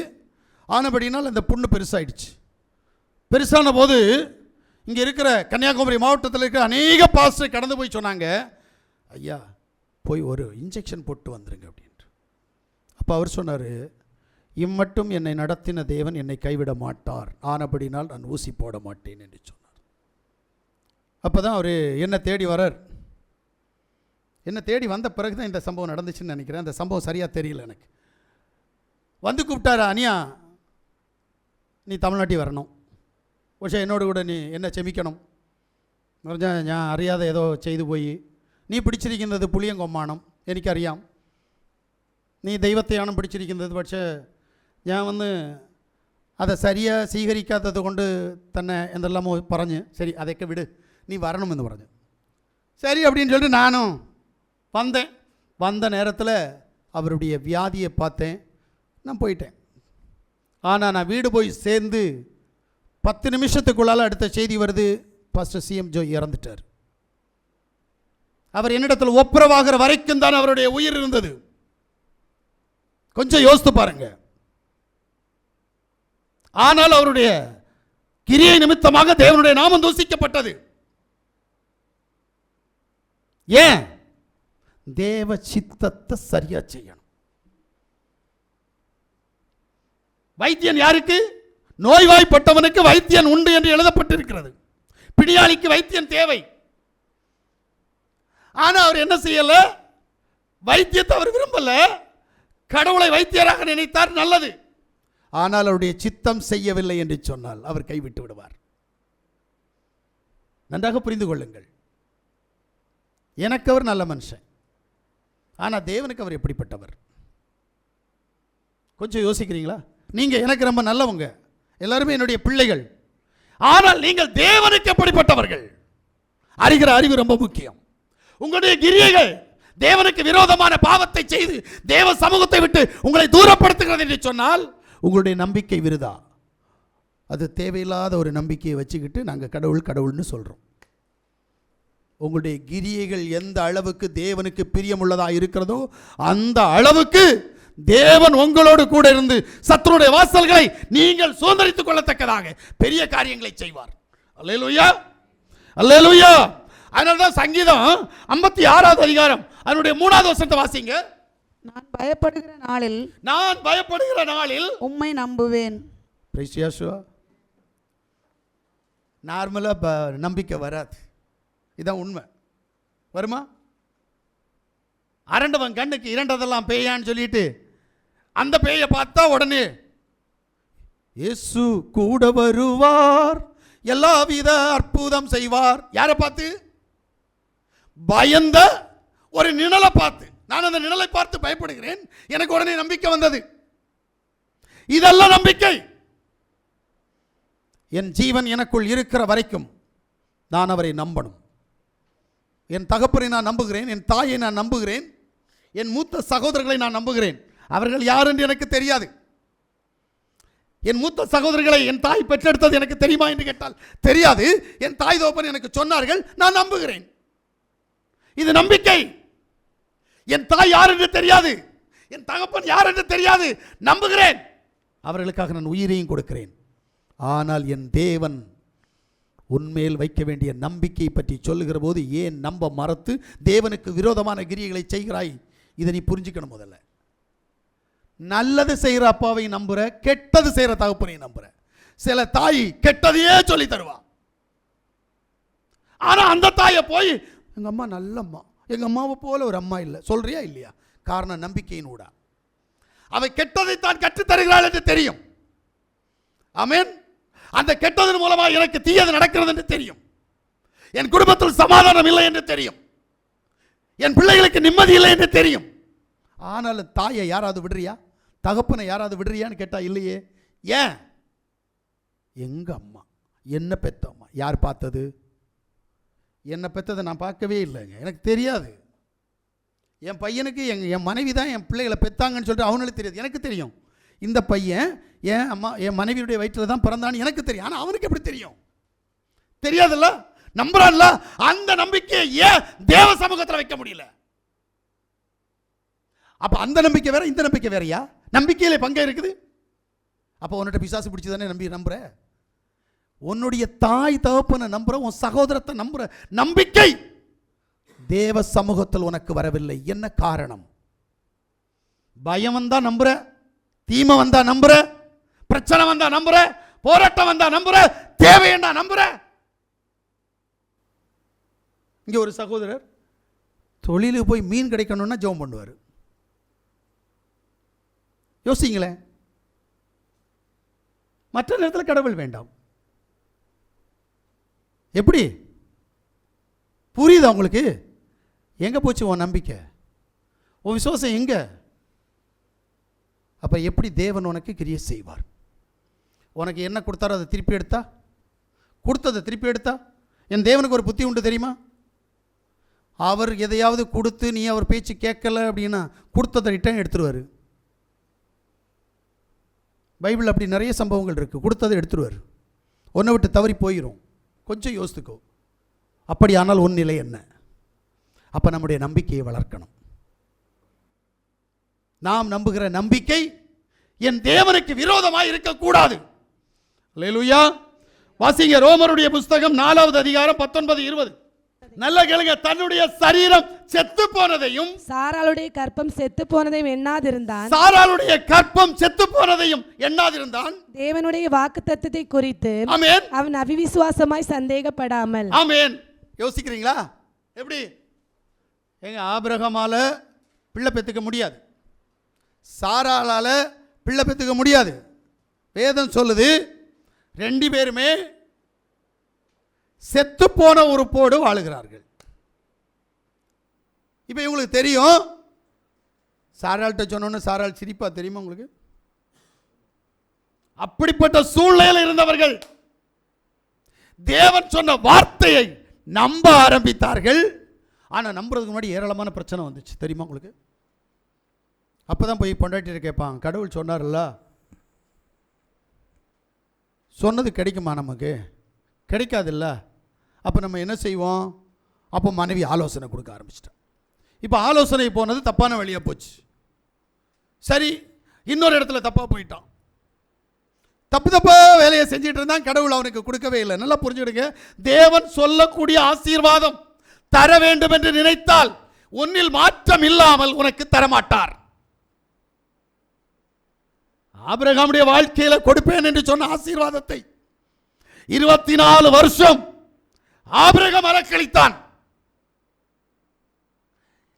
ஆனபடினால் அந்த புண்ணு பெருசாகிடுச்சு. பெருசான போது இங்கே இருக்கிற கன்னியாகுமரி மாவட்டத்தில் இருக்கிற அநேக பாஸ்டர் கடந்து போய் சொன்னாங்க, ஐயா போய் ஒரு இன்ஜெக்ஷன் போட்டு வந்துருங்க அப்படின்ட்டு. அப்போ அவர் சொன்னார், இம்மட்டும் என்னை நடத்தின தேவன் என்னை கைவிட மாட்டார், ஆனபடினால் நான் ஊசி போட மாட்டேன் என்று சொன்னார். அப்போ தான் அவர் என்னை தேடி வரார். என்னை தேடி வந்த பிறகு தான் இந்த சம்பவம் நடந்துச்சுன்னு நினைக்கிறேன். அந்த சம்பவம் சரியாக தெரியல எனக்கு. வந்து கூப்பிட்டாரு, அனியா நீ தமிழ்நாட்டில் வரணும், പക്ഷേ എന്നോട് കൂടെ നീ എന്നെ ക്ഷമിക്കണം എന്ന് പറഞ്ഞാൽ ഞാൻ അറിയാതെ ഏതോ ചെയ്തു പോയി. നീ പിടിച്ചിരിക്കുന്നത് പുളിയങ്കൊമ്മാണം, എനിക്കറിയാം. നീ ദൈവത്തെയാണ് പിടിച്ചിരിക്കുന്നത്. പക്ഷേ ഞാൻ വന്ന് അത് ശരിയായി സ്വീകരിക്കാത്തത് കൊണ്ട് തന്നെ എന്തെല്ലാമോ പറഞ്ഞ്, ശരി അതൊക്കെ വിട്, നീ വരണമെന്ന് പറഞ്ഞു. சரி அப்படின்னு சொல்லிட்டு நானும் வந்தேன். வந்த நேரத்தில் அவருடைய வியாதியை பார்த்தேன், நான் போயிட்டேன். ஆனால் நான் வீடு போய் சேர்ந்து 10 நிமிஷத்துக்குள்ளால் அடுத்த செய்தி வருது, பாஸ்டர் CM ஜோய் இறந்துட்டார். அவர் என்னிடத்தில் ஒப்புரவாகிற வரைக்கும் தான் அவருடைய உயிர் இருந்தது. கொஞ்சம் யோசித்து பாருங்க. ஆனால் அவருடைய கிரியை நிமித்தமாக தேவனுடைய நாமம் தூசிக்கப்பட்டது. ஏன்? தேவ சித்தத்தை சரியா செய்யணும். வைத்தியன் யாருக்கு? நோய்வாய்ப்பட்டவனுக்கு வைத்தியன் உண்டு என்று எழுதப்பட்டிருக்கிறது. பிணியாளிக்கு வைத்தியன் தேவை. ஆனா அவர் என்ன செய்யல? வைத்தியத்தை அவர் விரும்பல, கடவுளை வைத்தியராக நினைத்தார், நல்லது. ஆனால் அவருடைய சித்தம் செய்யவில்லை என்று சொன்னால் அவர் கைவிட்டு விடுவார். நன்றாக புரிந்து கொள்ளுங்கள். எனக்கு அவர் நல்ல மனுஷன், ஆனால் தேவனுக்கு அவர் எப்படிப்பட்டவர்? கொஞ்சம் யோசிக்கிறீங்களா? நீங்கள் எனக்கு ரொம்ப நல்லவங்க, எல்லாருமே என்னுடைய பிள்ளைகள். ஆனால் நீங்கள் தேவனுக்கு எப்படிப்பட்டவர்கள்? அறிகிற அறிவு ரொம்ப முக்கியம். உங்களுடைய கிரியைகள் தேவனுக்கு விரோதமான பாவத்தை செய்து தேவ சமூகத்தை விட்டு உங்களை தூரப்படுத்துகிறது என்று சொன்னால் உங்களுடைய நம்பிக்கை விருதா. அது தேவையில்லாத ஒரு நம்பிக்கையை வச்சுக்கிட்டு நாங்கள் கடவுள் கடவுள்னு சொல்கிறோம். உங்களுடைய கிரியைகள் எந்த அளவுக்கு தேவனுக்கு பிரியமுள்ளதாக இருக்கிறதோ அந்த அளவுக்கு தேவன் உங்களோடு கூட இருந்து சத்துருடைய வாசல்களை நீங்கள் சுதந்திரித்துக் கொள்ளத்தக்கதாக பெரிய காரியங்களை செய்வார். அல்லேலூயா, அல்லேலூயா. அதனால்தான் சங்கீதம் 56வது அதிகாரம் அதனுடைய 3வது வசனத்தை வாசிங்க. நான் பயப்படுகிற நாளில் உம்மை நம்புவேன். நார்மலா நம்பிக்கை வராது, இதான் உண்மை. வருமா? அரண்டவன் கண்ணுக்கு இரண்டதெல்லாம் பேயான்னு சொல்லிட்டு அந்த பேயை பார்த்தா உடனே இயேசு கூட வருவார், எல்லாவித அற்புதம் செய்வார். யாரை பார்த்து? பயந்த ஒரு நிழலை பார்த்து. நான் அந்த நிழலை பார்த்து பயப்படுகிறேன், எனக்கு உடனே நம்பிக்கை வந்தது. இதெல்லாம் நம்பிக்கை. என் ஜீவன் எனக்குள் இருக்கிற வரைக்கும் நான் அவரை நம்பணும். என் தகப்பனை நான் நம்புகிறேன், என் தாயை நான் நம்புகிறேன், என் மூத்த சகோதரர்களை நான் நம்புகிறேன். அவர்கள் யார் என்று எனக்கு தெரியாது. என் மூத்த சகோதரர்களை என் தாய் பெற்றெடுத்தது எனக்கு தெரியுமா என்று கேட்டால் தெரியாது. என் தாய் தகப்பன் எனக்கு சொன்னார்கள், நான் நம்புகிறேன். இது நம்பிக்கை. என் தாய் யார் என்று தெரியாது, என் தகப்பன் யார் என்று தெரியாது, நம்புகிறேன். அவர்களுக்காக நான் உயிரையும் கொடுக்கிறேன். ஆனால் என் தேவன் உன்மேல் வைக்க வேண்டிய நம்பிக்கையை பற்றி சொல்லுகிற போது ஏன் நம்ப மறத்து தேவனுக்கு விரோதமான கிரியைகளை செய்கிறாய்? இதை நீ புரிஞ்சுக்கணும். முதல்ல நல்லது செய்கிற அப்பாவை நம்புற, கெட்டது செய்கிற தகப்பனை நம்புற. சில தாய் கெட்டதையே சொல்லி தருவா. ஆனா அந்த தாயை போய் எங்க அம்மா நல்ல அம்மா, எங்க அம்மாவை போல ஒரு அம்மா இல்லை சொல்றியா இல்லையா? காரணம் நம்பிக்கையின் ஊடா. அவை கெட்டதை தான் கற்றுத் தருகிறாள் என்று தெரியும். ஆமென். அந்த கெட்டதன் மூலமாக எனக்கு தீயது நடக்கிறது என்று தெரியும். என் குடும்பத்தில் சமாதானம் இல்லை என்று தெரியும். என் பிள்ளைகளுக்கு நிம்மதி இல்லை என்று தெரியும். ஆனாலும் தாயை யாராவது விடுறியா? தகப்பனை யாராவது விடுறியான்னு கேட்டா இல்லையே. ஏன்? எங்க அம்மா, என்ன பெத்த அம்மா. யார் பார்த்தது? என்ன பெத்ததை நான் பார்க்கவே இல்லைங்க, எனக்கு தெரியாது. என் பையனுக்கு என் மனைவி தான் என் பிள்ளைகளை பெத்தாங்கன்னு சொல்லிட்டு அவனுக்கு தெரியாது, எனக்கு தெரியும். இந்த பையன் என் அம்மா என் மனைவியுடைய வயிற்றில் தான் பிறந்தான்னு எனக்கு தெரியும். ஆனால் அவனுக்கு எப்படி தெரியும்? தெரியாதுல்ல, நம்புறான்ல. அந்த நம்பிக்கையை ஏன் தேவ சமூகத்தில் வைக்க முடியல? அப்ப அந்த நம்பிக்கை வேற, இந்த நம்பிக்கை வேறையா? நம்பிக்கையில பங்கே இருக்குது. அப்போ உன்னிட்ட பிசாசு பிடிச்சி தானே நம்புற. உன்னுடைய தாய் தகப்பனை நம்புற, உன் சகோதரத்தை நம்புற நம்பிக்கை தேவ சமூகத்தில் உனக்கு வரவில்லை. என்ன காரணம்? பயம் வந்தா நம்புற, தீமை வந்தா நம்புற, பிரச்சனை வந்தா நம்புற, போராட்டம் வந்தா நம்புற, தேவையண்டா நம்புற. இங்க ஒரு சகோதரர் தொழிலுக்கு போய் மீன் கிடைக்கணும்னா ஜெபம் பண்ணுவார். யோசிங்களேன். மற்ற நேரத்தில் கடவுள் வேண்டாம். எப்படி புரியுதா உங்களுக்கு? எங்க போச்சு உன் நம்பிக்கை, உன் விசுவாசம் எங்க? அப்ப எப்படி தேவன் உனக்கு கிரியை செய்வார்? உனக்கு என்ன கொடுத்தாரோ அதை திருப்பி எடுத்தா, கொடுத்ததை திருப்பி எடுத்தா. என் தேவனுக்கு ஒரு புத்தி உண்டு தெரியுமா? அவர் எதையாவது கொடுத்து நீ அவர் பேச்சு கேட்கல அப்படின்னா கொடுத்ததை ரிட்டர்ன் எடுத்துருவார். பைபிள் அப்படி நிறைய சம்பவங்கள் இருக்குது. கொடுத்ததை எடுத்துருவார், ஒன்றை விட்டு தவறி போயிடும். கொஞ்சம் யோசித்துக்கோ. அப்படியானால் உன் நிலை என்ன? அப்போ நம்முடைய நம்பிக்கையை வளர்க்கணும். நாம் நம்புகிற நம்பிக்கை என் தேவனுக்கு விரோதமாக இருக்கக்கூடாது. அல்லேலூயா. வாசிங்க ரோமருடைய புஸ்தகம் 4வது அதிகாரம் 19-20. நல்ல கேளுங்க. தன்னுடைய சரீரம் செத்து போனதையும் சாராளுடைய கற்பம் செத்து போனதையும் எண்ணாதிருந்தான். சாராளுடைய கற்பம் செத்து போனதையும் எண்ணாதிருந்தான். தேவனுடைய வாக்குத்தத்தத்தை குறித்து ஆமென் அவன் அவிவிசுவாசமாய் சந்தேகப்படாமல். ஆமென். யோசிக்கிறீங்களா? எப்படி? எங்க ஆபிரகாமால பிள்ளை பெற்றுக்க முடியாது, சாராளால பிள்ளை பெற்றுக்க முடியாது. வேதம் சொல்லுது ரெண்டு பேருமே செத்து போன உறுப்போடு வாழுகிறார்கள். இப்போ இவங்களுக்கு தெரியும். சாராள்கிட்ட சொன்னோன்னு சாராள் சிரிப்பா தெரியுமா உங்களுக்கு? அப்படிப்பட்ட சூழ்நிலையில் இருந்தவர்கள் தேவன் சொன்ன வார்த்தையை நம்ப ஆரம்பித்தார்கள். ஆனால் நம்புறதுக்கு முன்னாடி ஏராளமான பிரச்சனை வந்துச்சு தெரியுமா உங்களுக்கு? அப்போதான் போய் பொண்டாட்டிட்டு கேட்பான், கடவுள் சொன்னார்ல, சொன்னது கிடைக்குமா? நமக்கு கிடைக்காதுல்ல. அப்போ நம்ம என்ன செய்வோம்? அப்போ மனைவி ஆலோசனை கொடுக்க ஆரம்பிச்சிட்டான். இப்போ ஆலோசனை போனது தப்பான வழியாக போச்சு. சரி, இன்னொரு இடத்துல தப்பாக போயிட்டான். தப்பா வேலையை செஞ்சிட்டு இருந்தான். கடவுள் அவனுக்கு கொடுக்கவே இல்லை. நல்லா புரிஞ்சுடுங்க. தேவன் சொல்லக்கூடிய ஆசீர்வாதம் தர வேண்டும் என்று நினைத்தால் உன்னில் மாற்றம் இல்லாமல் உனக்கு தரமாட்டார். ஆபிரகாமுடைய வாழ்க்கையில கொடுப்பேன் என்று சொன்ன ஆசீர்வாதத்தை 24 வருஷம் ஆபிரகாம் அலக்களித்தான்.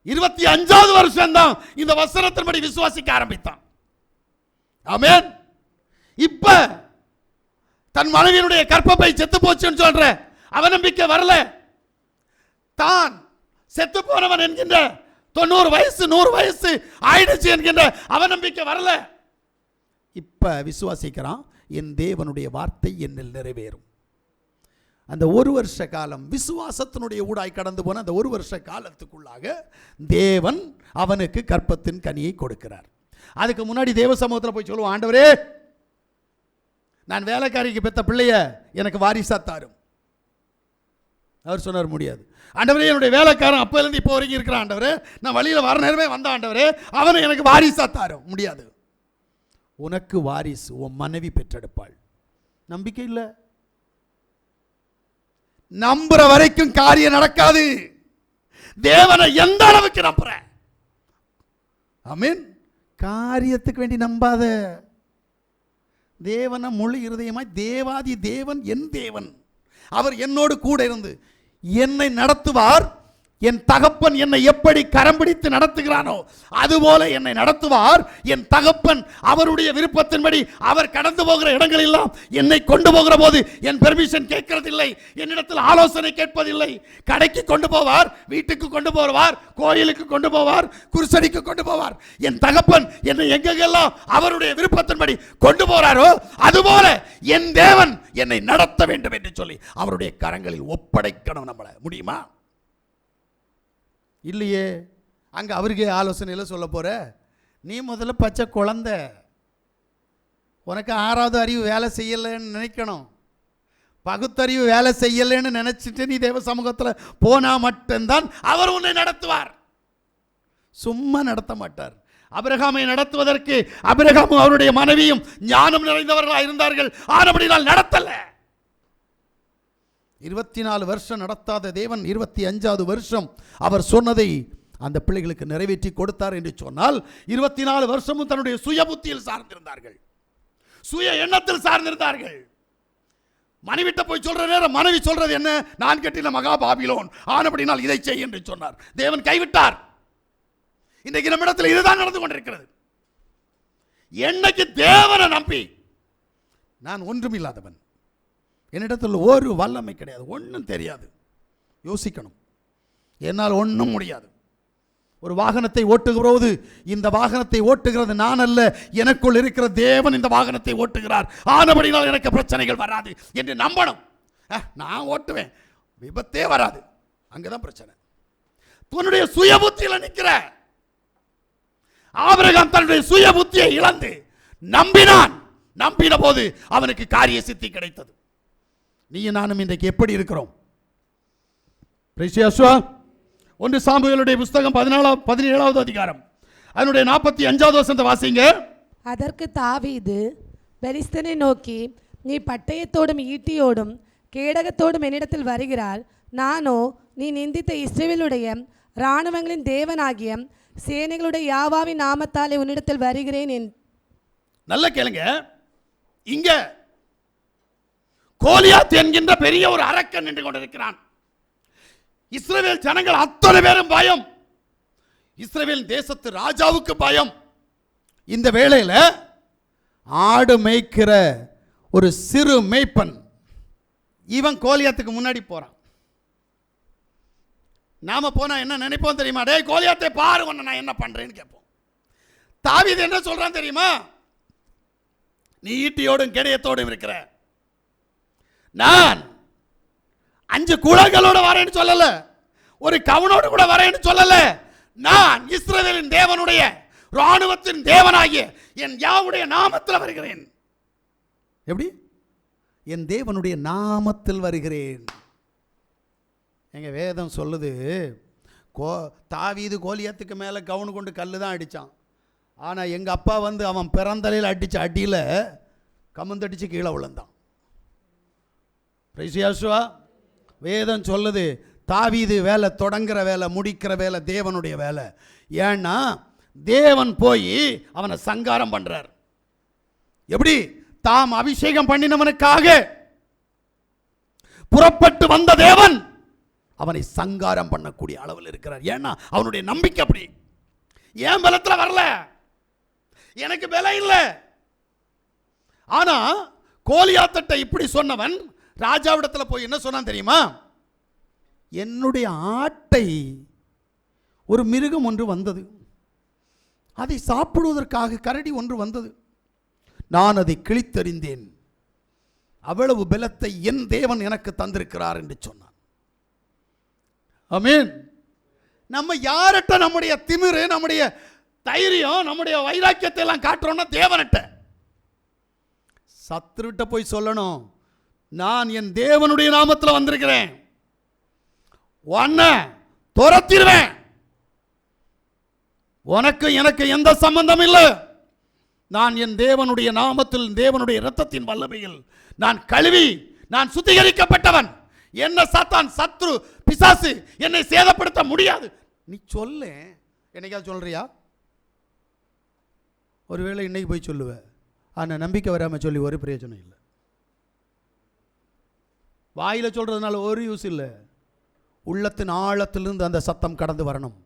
25வது வருஷம் தான் இந்த வசனத்தின்படி விசுவாசிக்க ஆரம்பித்தான். ஆமென். இப்ப தன் மனைவியினுடைய கற்பப்பை செத்து போச்சுன்னு சொல்ற அவநம்பிக்கை வரல. தான் செத்து போனவன் என்கின்ற 90 வயசு 100 வயசு ஆயிடுச்சு என்கின்ற அவநம்பிக்கை வரல. இப்ப விசுவாசிக்கிறான், என் தேவனுடைய வார்த்தை என்னில் நிறைவேறும். அந்த ஒரு வருஷ காலம் விசுவாசத்தினுடைய ஊடாய் கடந்து போன அந்த ஒரு வருஷ காலத்துக்குள்ளாக தேவன் அவனுக்கு கற்பத்தின் கனியை கொடுக்கிறார். அதுக்கு முன்னாடி தேவ சமூகத்தில் போய் சொல்லுவான், ஆண்டவரே நான் வேலைக்காரிக்கு பெற்ற பிள்ளைய எனக்கு வாரிசா தாரும். அவர் சொன்னார் முடியாது. ஆண்டவரே, என்னுடைய வேலைக்காரன் அப்போலேருந்து இப்போ வரைக்கும் இருக்கிறான் ஆண்டவரே, நான் வழியில் வர நேரமே வந்த ஆண்டவரே, அவனை எனக்கு வாரிசா தாரும். முடியாது. உனக்கு வாரிசு உன் மனைவி பெற்றெடுப்பாள். நம்பிக்கை இல்லை. நம்புற வரைக்கும் காரியம் நடக்காது. தேவனை எந்த அளவுக்கு நம்புற? ஆமென். காரியத்துக்கு வேண்டி நம்பாத. தேவனை முழு இருதயமாய், தேவாதி தேவன் என் தேவன், அவர் என்னோடு கூட இருந்து என்னை நடத்துவார். என் தகப்பன் என்னை எப்படி கரம் பிடித்து நடத்துகிறானோ அதுபோல என்னை நடத்துவார். என் தகப்பன் அவருடைய விருப்பத்தின்படி அவர் கடந்து போகிற இடங்களெல்லாம் என்னை கொண்டு போகிற போது என் பெர்மிஷன் கேட்கறதில்லை, என்னிடத்தில் ஆலோசனை கேட்பதில்லை. கடைக்கு கொண்டு போவார், வீட்டுக்கு கொண்டு போவார், கோயிலுக்கு கொண்டு போவார், குருசடிக்கு கொண்டு போவார். என் தகப்பன் என்னை எங்கெல்லாம் அவருடைய விருப்பத்தின்படி கொண்டு போறாரோ அதுபோல என் தேவன் என்னை நடத்த வேண்டும் என்று சொல்லி அவருடைய கரங்களில் ஒப்படைக்கணும். நம்மள முடியுமா? இல்லையே. அங்கே அவருக்கே ஆலோசனையில் சொல்ல போகிற. நீ முதல்ல பச்சை குழந்தை, உனக்கு 6வது அறிவு வேலை செய்யலைன்னு நினைக்கணும். பகுத்தறிவு வேலை செய்யலைன்னு நினச்சிட்டு நீ தேவ சமூகத்தில் போனால் மட்டும்தான் அவர் உன்னை நடத்துவார். சும்மா நடத்த மாட்டார். ஆபிரகாமை நடத்துவதற்கு ஆபிரகாமும் அவருடைய மனைவியும் ஞானம் நிறைந்தவர்களாக இருந்தார்கள். ஆனபடியால் நடத்தல. 24 வருஷம் நடத்தாத தேவன் 25வது வருஷம் அவர் சொன்னதை அந்த பிள்ளைகளுக்கு நிறைவேற்றி கொடுத்தார் என்று சொன்னால் 24 வருஷமும் தன்னுடைய சுய புத்தியில் சார்ந்திருந்தார்கள், சுய எண்ணத்தில் சார்ந்திருந்தார்கள். மனைவிட்ட போய் சொல்ற நேரம் மனைவி சொல்றது என்ன? நான் கட்டின மகா பாபிலோன், ஆனபடினால் இதை செய் என்று சொன்னார். தேவன் கைவிட்டார். இன்றைக்கு நம்மிடத்தில் இதுதான் நடந்து கொண்டிருக்கிறது. என்னைக்கு தேவனை நம்பி நான் ஒன்றுமில்லாதவன், என்னிடத்தில் ஒரு வல்லமை கிடையாது, ஒன்றும் தெரியாது, யோசிக்கணும். என்னால் ஒன்றும் முடியாது. ஒரு வாகனத்தை ஓட்டுகிற போது இந்த வாகனத்தை ஓட்டுகிறது நான் அல்ல, எனக்குள் இருக்கிற தேவன் இந்த வாகனத்தை ஓட்டுகிறார், ஆனபடினால் எனக்கு பிரச்சனைகள் வராது என்று நம்பணும். நான் ஓட்டுவேன், விபத்தே வராது. அங்கதான் பிரச்சனை. தன்னுடைய சுய புத்தியில் நிற்கிற ஆபிரகாம் தன்னுடைய சுய புத்தியை இழந்து நம்பினான். நம்பின போது அவனுக்கு காரிய சித்தி கிடைத்தது. நீயும் நானும் இன்றைக்கு எப்படி இருக்கிறோம்? 1 சாமுவேலுடைய புஸ்தகம் 17வது அதிகாரம் அதனுடைய 45வது வசனத்தை வாசிங்க. அதற்கு தாவீது பெலிஸ்தனை நோக்கி, நீ பட்டயத்தோடும் ஈட்டியோடும் கேடகத்தோடும் என்னிடத்தில் வருகிறார், நானோ நீ நிந்தித்த இஸ்ரவேலுடைய இராணுவங்களின் தேவனாகிய சேனைகளுடைய யாவாவின் நாமத்தாலே உன்னிடத்தில் வருகிறேன். நல்ல கேளுங்க. இங்க கோலியாத் என்கின்ற பெரிய ஒரு அரக்கன் நின்று கொண்டிருக்கிறான். இஸ்ரவேல் ஜனங்கள் அத்தனை பேரும் பயம், இஸ்ரவேல் தேசத்து ராஜாவுக்கு பயம். இந்த வேளையில் ஆடு மேய்க்கிற ஒரு சிறு மேய்ப்பன் இவன் கோலியாத்துக்கு முன்னாடி போறான். நாம போனா என்ன நினைப்போம் தெரியுமா? டேய் கோலியாத்தை பாரு, உன்னை நான் என்ன பண்றேன்னு கேட்போம். தாவீது என்ன சொல்றான் தெரியுமா? நீ ஈட்டியோடும் கேடயத்தோடும் இருக்கிற, நான் 5 குழந்தைகளோட வரேன்னு சொல்லல, ஒரு கவனோடு கூட வரேன்னு சொல்லல, நான் இஸ்ரவேலின் தேவனுடைய இராணுவத்தின் தேவனாகிய என் யாவுடைய நாமத்தில் வருகிறேன். எப்படி? என் தேவனுடைய நாமத்தில் வருகிறேன். எங்க வேதம் சொல்லுது, தாவீது கோலியாத்துக்கு மேலே கவுனு கொண்டு கல்லு தான் அடித்தான். ஆனால் எங்கள் அப்பா வந்து அவன் பிறந்தலையில் அடித்த அடியில் கமுந்தடிச்சு கீழே விழுந்தான். பிரைசியாசுவா, வேதம் சொல்லுது தாவீது வேலை தொடங்குற வேலை முடிக்கிற வேலை தேவனுடைய வேலை. ஏன்னா தேவன் போய் அவனை சங்காரம் பண்றார். எப்படி? தாம் அபிஷேகம் பண்ணினவனுக்காக புறப்பட்டு வந்த தேவன் அவனை சங்காரம் பண்ணக்கூடிய அளவில் இருக்கிறார். ஏன்னா அவனுடைய நம்பிக்கை அப்படி. ஏன் பலத்தில் வரல, எனக்கு பலம் இல்லை. ஆனா கோலியாத்தட்டை இப்படி சொன்னவன் ராஜாவிடத்தில் போய் என்ன சொன்னான் தெரியுமா? என்னுடைய ஆட்டை ஒரு மிருகம் ஒன்று வந்தது, அதை சாப்பிடுவதற்காக கரடி ஒன்று வந்தது, நான் அதை கிழித்தெறிந்தேன், அவ்வளவு பலத்தை என் தேவன் எனக்கு தந்திருக்கிறார் என்று சொன்னான். ஆமென். நம்ம யார்கிட்ட நம்முடைய திமிரு, நம்முடைய தைரியம், நம்முடைய வைராக்கியத்தை எல்லாம் காட்டுறோம்னா தேவன்கிட்ட. சத்துருட்ட போய் சொல்லணும், நான் என் தேவனுடைய நாமத்தில் வந்திருக்கிறேன், உன்னை துரத்திடுவேன், உனக்கு எனக்கு எந்த சம்பந்தம் இல்லை, நான் என் தேவனுடைய நாமத்தில் தேவனுடைய இரத்தத்தின் வல்லமையில் நான் கழுவி நான் சுத்திகரிக்கப்பட்டவன், என்ன சாத்தான் சத்ரு பிசாசு என்னை சேதப்படுத்த முடியாது. நீ சொல்ல, என்னைக்காவது சொல்றியா? ஒருவேளை இன்னைக்கு போய் சொல்லுவ, ஆனால் நம்பிக்கை வராமல் சொல்லி ஒரு பிரயோஜனம் இல்லை. வாயில் சொல்றதுனால ஒரு யூஸ் இல்லை. உள்ளத்தின் ஆழத்திலிருந்து அந்த சத்தம் கடந்து வரணும்.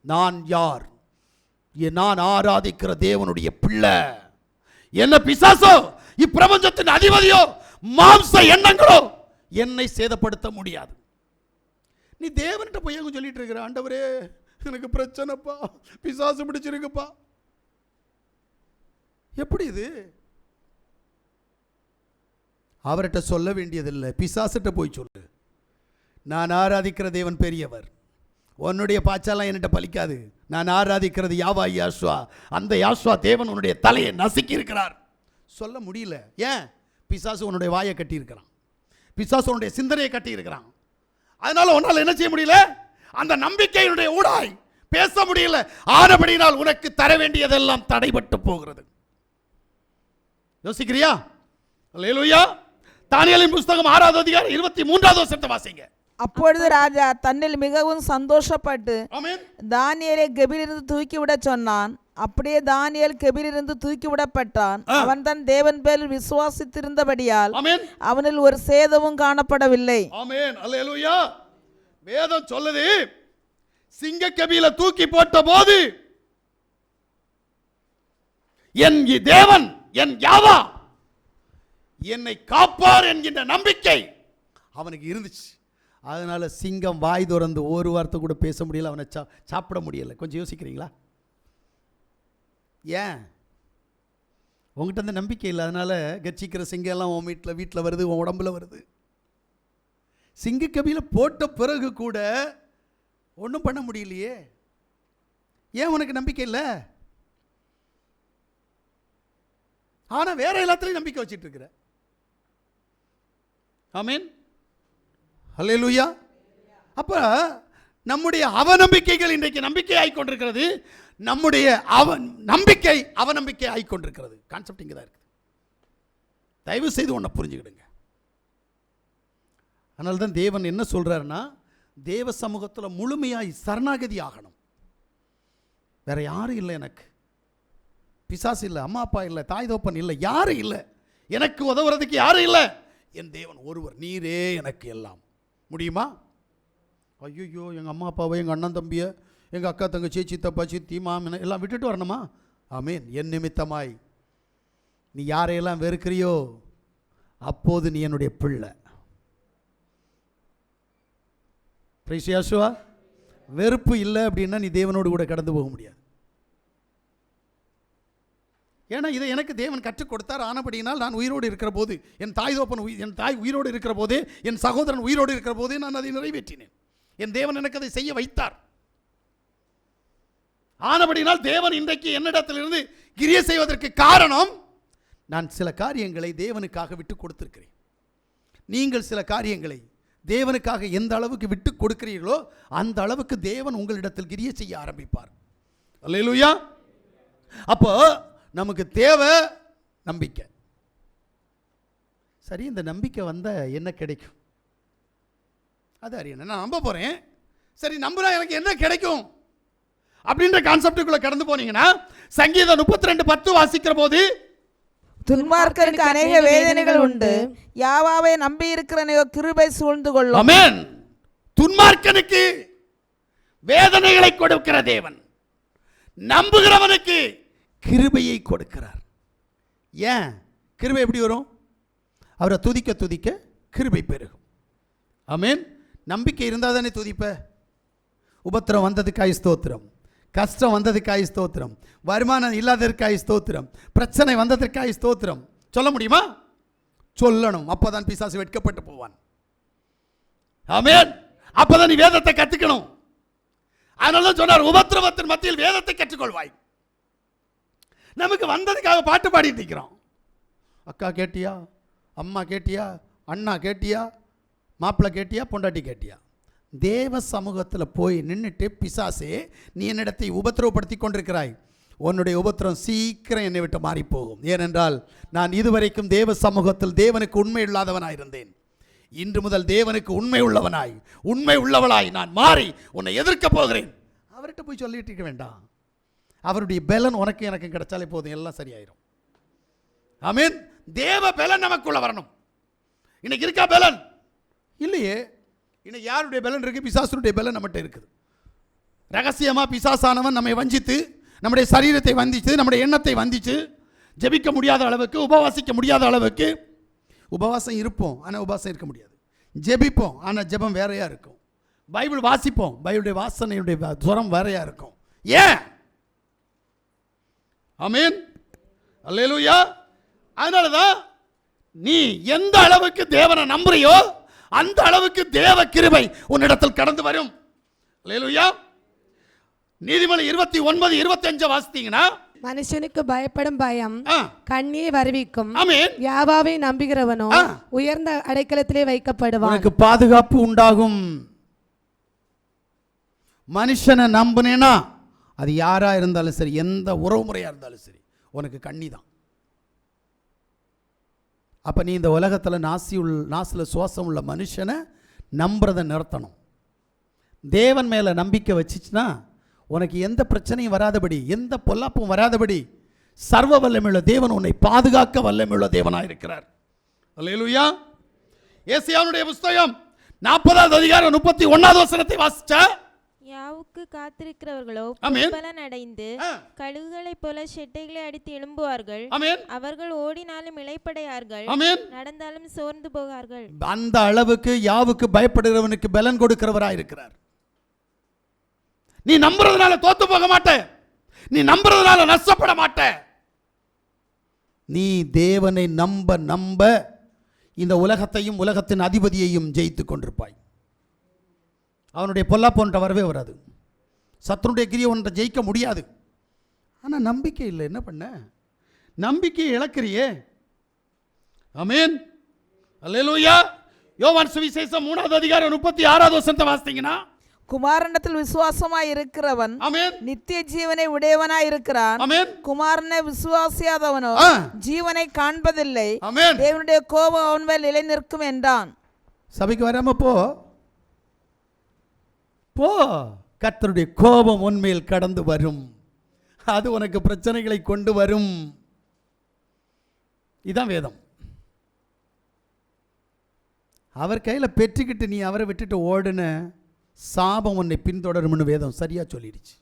நான் யார்? நான் ஆராதிக்கிற தேவனுடைய பிள்ளை. என்ன பிசாசோ, இப்பிரபஞ்சத்தின் அதிபதியோ, மாம்ச எண்ணங்களோ என்னை சேதப்படுத்த முடியாது. நீ தேவன்கிட்ட போய் சொல்லிட்டு இருக்கிற, ஆண்டவரே எனக்கு பிரச்சனைப்பா, பிசாசு பிடிச்சிருக்குப்பா. எப்படி இது? அவர்கிட்ட சொல்ல வேண்டியதில்லை, பிசாசிட்ட போய் சொல்லு. நான் ஆராதிக்கிற தேவன் பெரியவர், உன்னுடைய பாச்சாலாம் என்கிட்ட பலிக்காது. நான் ஆராதிக்கிறது யாவா யாஸ்வா, அந்த யாஸ்வா தேவன் உன்னுடைய தலையை நசுக்கி இருக்கிறார். சொல்ல முடியல. ஏன்? பிசாசு உன்னுடைய வாயை கட்டி இருக்கிறான், பிசாசு உன்னுடைய சிந்தனையை கட்டி இருக்கிறான். அதனால உன்னால் என்ன செய்ய முடியல? அந்த நம்பிக்கையினுடைய ஊடாய் பேச முடியல. ஆனபடினால் உனக்கு தர வேண்டியதெல்லாம் தடைபட்டு போகிறது. யோசிக்கிறியா? அல்லேலூயா. தானியேலின் புத்தகம் 6வது அதிகாரம் 23வது வசனத்தை வாசிங்க. அப்பொழுது ராஜா தன்னில் மிகவும் சந்தோஷப்பட்டு தானியேலை கெபிலிருந்து தூக்கிவிட சொன்னான். அப்படியே தானியேல் கெபிலிருந்து தூக்கிவிடப்பட்டான். அவன் தன் தேவன் பேரில் விசுவாசித்திருந்தபடியால் அவனில் ஒரு சேதமும் காணப்படவில்லை. ஆமென். அல்லேலூயா. வேதம் சொல்லுது, சிங்க கெபில தூக்கி போட்ட போது என் தேவன் என் யாவா என்னை காப்பார் என்கின்ற நம்பிக்கை அவனுக்கு இருந்துச்சு. அதனால சிங்கம் வாய் திறந்து ஒரு வார்த்தை கூட பேச முடியல, அவனை சாப்பிட முடியல. கொஞ்சம் யோசிக்கிறீங்களா? ஏன்? உங்ககிட்ட அந்த நம்பிக்கை இல்லை. அதனால கட்சிக்கிற சிங்கம் எல்லாம் உன் வீட்டில் வருது, உன் உடம்புல வருது. சிங்க கபில போட்ட பிறகு கூட ஒன்றும் பண்ண முடியலையே. ஏன் உனக்கு நம்பிக்கை இல்லை? ஆனால் வேற எல்லாத்துலையும் நம்பிக்கை வச்சிட்டு இருக்கிற. ஆமீன். அல்லேலூயா. அப்ப நம்முடைய அவநம்பிக்கைகள் இன்றைக்கு நம்பிக்கை ஆகிக்கொண்டிருக்கிறது. நம்முடைய நம்பிக்கை அவநம்பிக்கை ஆகிக்கொண்டிருக்கிறது. கான்செப்ட் இங்கே தான் இருக்குது. தயவு செய்து ஒன்றை புரிஞ்சுக்கிடுங்க. அதனால தான் தேவன் என்ன சொல்றாருன்னா, தேவ சமூகத்தில் முழுமையாய் சரணாகதி ஆகணும். வேற யாரும் இல்லை எனக்கு. பிசாசு இல்லை, அம்மா அப்பா இல்லை, தாய் தோப்பன் இல்லை, யாரும் இல்லை. எனக்கு உதவுறதுக்கு யாரும் இல்லை. என் தேவன் ஒருவர், நீரே எனக்கு எல்லாம். முடியுமா? ஐயோ, எங்கள் அம்மா அப்பாவை, எங்கள் அண்ணன் தம்பியை, எங்கள் அக்கா தங்கச்சி, சித்தப்பா சித்தி மாமனை எல்லாம் விட்டுட்டு வரணுமா? ஆமீன். என் நிமித்தமாய் நீ யாரையெல்லாம் வெறுக்கிறியோ அப்போது நீ என்னுடைய பிள்ளை. பிரைசியாசுவா. வெறுப்பு இல்லை அப்படின்னா நீ தேவனோடு கூட கடந்து போக முடியாது. ஏன்னா இதை எனக்கு தேவன் கற்றுக் கொடுத்தார். ஆனபடியினால் நான் உயிரோடு இருக்கிற போது, என் தாய் உயிரோடு இருக்கிற போதே, என் சகோதரன் உயிரோடு இருக்கிற போதே நான் அதை நிறைவேற்றினேன். என் தேவன் எனக்கு அதை செய்ய வைத்தார். ஆனபடியினால் தேவன் இன்றைக்கு என்னிடத்திலிருந்து கிரியை செய்வதற்கு காரணம், நான் சில காரியங்களை தேவனுக்காக விட்டு கொடுத்திருக்கிறேன். நீங்கள் சில காரியங்களை தேவனுக்காக எந்த அளவுக்கு விட்டு கொடுக்கிறீர்களோ அந்த அளவுக்கு தேவன் உங்களிடத்தில் கிரியை செய்ய ஆரம்பிப்பார். அல்லேலூயா. அப்போ நமக்கு தேவை நம்பிக்கை. சரி, இந்த நம்பிக்கை வந்தால் என்ன கிடைக்கும்? அது அறியணும். நான் நம்ப போகிறேன். சரி, நம்புனா எனக்கு என்ன கிடைக்கும் அப்படின்ற கான்செப்டுக்குள்ளே கடந்து போனீங்கன்னா, சங்கீதம் 32:10 வாசிக்கிற போது, துன்மார்க்கருக்கு அநேக வேதனைகள் உண்டு, யாவாவை நம்பி இருக்கிற கிருபை சூழ்ந்து கொள்ளும். ஆமென். துன்மார்க்கனுக்கு வேதனைகளை கொடுக்கிற தேவன் நம்புகிறவனுக்கு கிருபையை கொடுக்கிறார். ஏன்? கிருபை எப்படி வரும்? அவரை துதிக்க துதிக்க கிருபை பெருகும். ஆமென். நம்பிக்கை இருந்தால் தானே துதிப்ப. உபத்திரம் வந்ததுக்காய் ஸ்தோத்திரம், கஷ்டம் வந்ததுக்காய் ஸ்தோத்திரம், வருமானம் இல்லாததற்காய் ஸ்தோத்திரம், பிரச்சனை வந்ததற்காய் ஸ்தோத்திரம் சொல்ல முடியுமா? சொல்லணும். அப்பதான் பிசாசு வெட்கப்பட்டு போவான். ஆமென். அப்பதான் நீ வேதத்தை கற்றுக்கணும். அதனால சொன்னார், உபத்திரவத்தின் மத்தியில் வேதத்தை கற்றுக்கொள்வாய். நமக்கு வந்ததுக்காக பாட்டு பாடிட்டு இருக்கிறோம். அக்கா கேட்டியா, அம்மா கேட்டியா, அண்ணா கேட்டியா, மாப்பிள்ளை கேட்டியா, பொண்டாட்டி கேட்டியா? தேவ சமூகத்தில் போய் நின்றுட்டு, பிசாசே நீ என்னிடத்தை உபத்திரவப்படுத்தி கொண்டிருக்கிறாய், உன்னுடைய உபத்திரம் சீக்கிரம் என்னை விட்டு மாறி போகும். ஏனென்றால் நான் இதுவரைக்கும் தேவ சமூகத்தில் தேவனுக்கு உண்மை இல்லாதவனாய் இருந்தேன். இன்று முதல் தேவனுக்கு உண்மை உள்ளவனாய், உண்மை உள்ளவளாய் நான் மாறி உன்னை எதிர்க்க போகிறேன். அவர்கிட்ட போய் சொல்லிட்டு இருக்க வேண்டாம். அவருடைய பலன் உனக்கு எனக்கு கிடைச்சாலே போதும், எல்லாம் சரியாயிரும். ஆமென். தேவ பலன் நமக்குள்ள வரணும். இன்னைக்கு இருக்கா பலன்? இல்லையே. இன்னைக்கு யாருடைய பலன் இருக்கு? பிசாசுடைய பலன் நம்மகிட்ட இருக்குது. ரகசியமா பிசாசானவன் நம்மை வஞ்சித்து, நம்முடைய சரீரத்தை வந்திச்சு, நம்முடைய எண்ணத்தை வந்திச்சு, ஜெபிக்க முடியாத அளவுக்கு, உபவாசிக்க முடியாத அளவுக்கு. உபவாசம் இருப்போம், ஆனால் உபவாசம் இருக்க முடியாது. ஜெபிப்போம், ஆனால் ஜெபம் வேறையா இருக்கும். பைபிள் வாசிப்போம், பைபிளுடைய வாசனையுடைய சுரம் வேறையா இருக்கும். ஏன்? ஆமென், அல்லேலூயா. அதனால தான் நீ எந்த அளவுக்கு தேவனை நம்புறியோ அந்த அளவுக்கு தேவ கிருபை உன்னிடத்தில் கடந்து வரும். அல்லேலூயா. நீதிமொழி 29:25 வாசித்தீங்கன்னா, மனுஷனுக்கு பயப்படும் பயம் கண்ணியை வருவிக்கும், ஆமென், யாவாவை நம்புகிறவனோ உயர்ந்த அடைக்கலத்திலே வைக்கப்படுவான். உனக்கு பாதுகாப்பு உண்டாகும். மனுஷனை நம்பினேனா அது யாரா இருந்தாலும் சரி, எந்த உறவு முறையா இருந்தாலும் சரி, உனக்கு கண்ணி தான். அப்ப நீ இந்த உலகத்தில் நாசில் சுவாசம் உள்ள மனுஷனை நம்புறதை நிறுத்தணும். தேவன் மேல நம்பிக்கை வச்சுச்சுன்னா உனக்கு எந்த பிரச்சனையும் வராதபடி, எந்த பொல்லாப்பும் வராதபடி சர்வ வல்லமையுள்ள தேவன் உன்னை பாதுகாக்க வல்லமையுள்ள தேவனாக இருக்கிறார். அல்லேலூயா. ஏசாயாவுடைய புத்தகம் 40வது அதிகாரம் 31வது வசனத்தை வாசிச்சா, யாவுக்கு காத்திருக்கிறவர்களோ ஆமென், பலன் அடைந்து கழுகுகளைப் போல செட்டைகளை அடித்து எழும்புவார்கள். ஆமென். அவர்கள் ஓடினாலும் இளைப்படையார்கள், ஆமென். நடந்தாலும் சோர்ந்து போகார்கள். அந்த அளவுக்கு யாவுக்கு பயப்படுகிறவனுக்கு பலன் கொடுக்கிறவராக இருக்கிறார். நீ நம்புறதுனால தோத்து போக மாட்ட, நீ நம்புறதுனால நஷ்டப்பட மாட்ட. நீ தேவனை நம்ப நம்ப இந்த உலகத்தையும் உலகத்தின் அதிபதியையும் ஜெயித்து கொண்டிருப்பாய். அவனுடைய பொல்லாப்பு ஒன்றை வரவே வராது, சத்துருடைய கிரியை ஒன்றை ஜெயிக்க முடியாது. ஆனால் நம்பிக்கை இல்லை, என்ன பண்ண? நம்பிக்கையை இழக்கிறியே. ஆமென், அல்லேலூயா. யோவான் சுவிசேஷம் 3வது அதிகாரம் 36வது வசனத்தை வாசித்தீங்கன்னா, குமாரனிடத்தில் விசுவாசமாய் இருக்கிறவன் ஆமென், நித்திய ஜீவனை உடையவனாய் இருக்கிறான். ஆமென். குமாரனை விசுவாசியாதவனோ ஜீவனை காண்பதில்லை. ஆமென். தேவனுடைய கோபம் அவன் மேல் நிலை நிற்கும் என்றான். சபைக்கு வராம போ போ, கர்த்தருடைய கோபம் உன்மேல் கடந்து வரும். அது உனக்கு பிரச்சனைகளை கொண்டு வரும். இதான் வேதம். அவர் கையில் பெற்றுக்கிட்டு நீ அவரை விட்டுட்டு ஓடுன சாபம் உன்னை பின்தொடரும்னு வேதம் சரியா சொல்லிடுச்சு.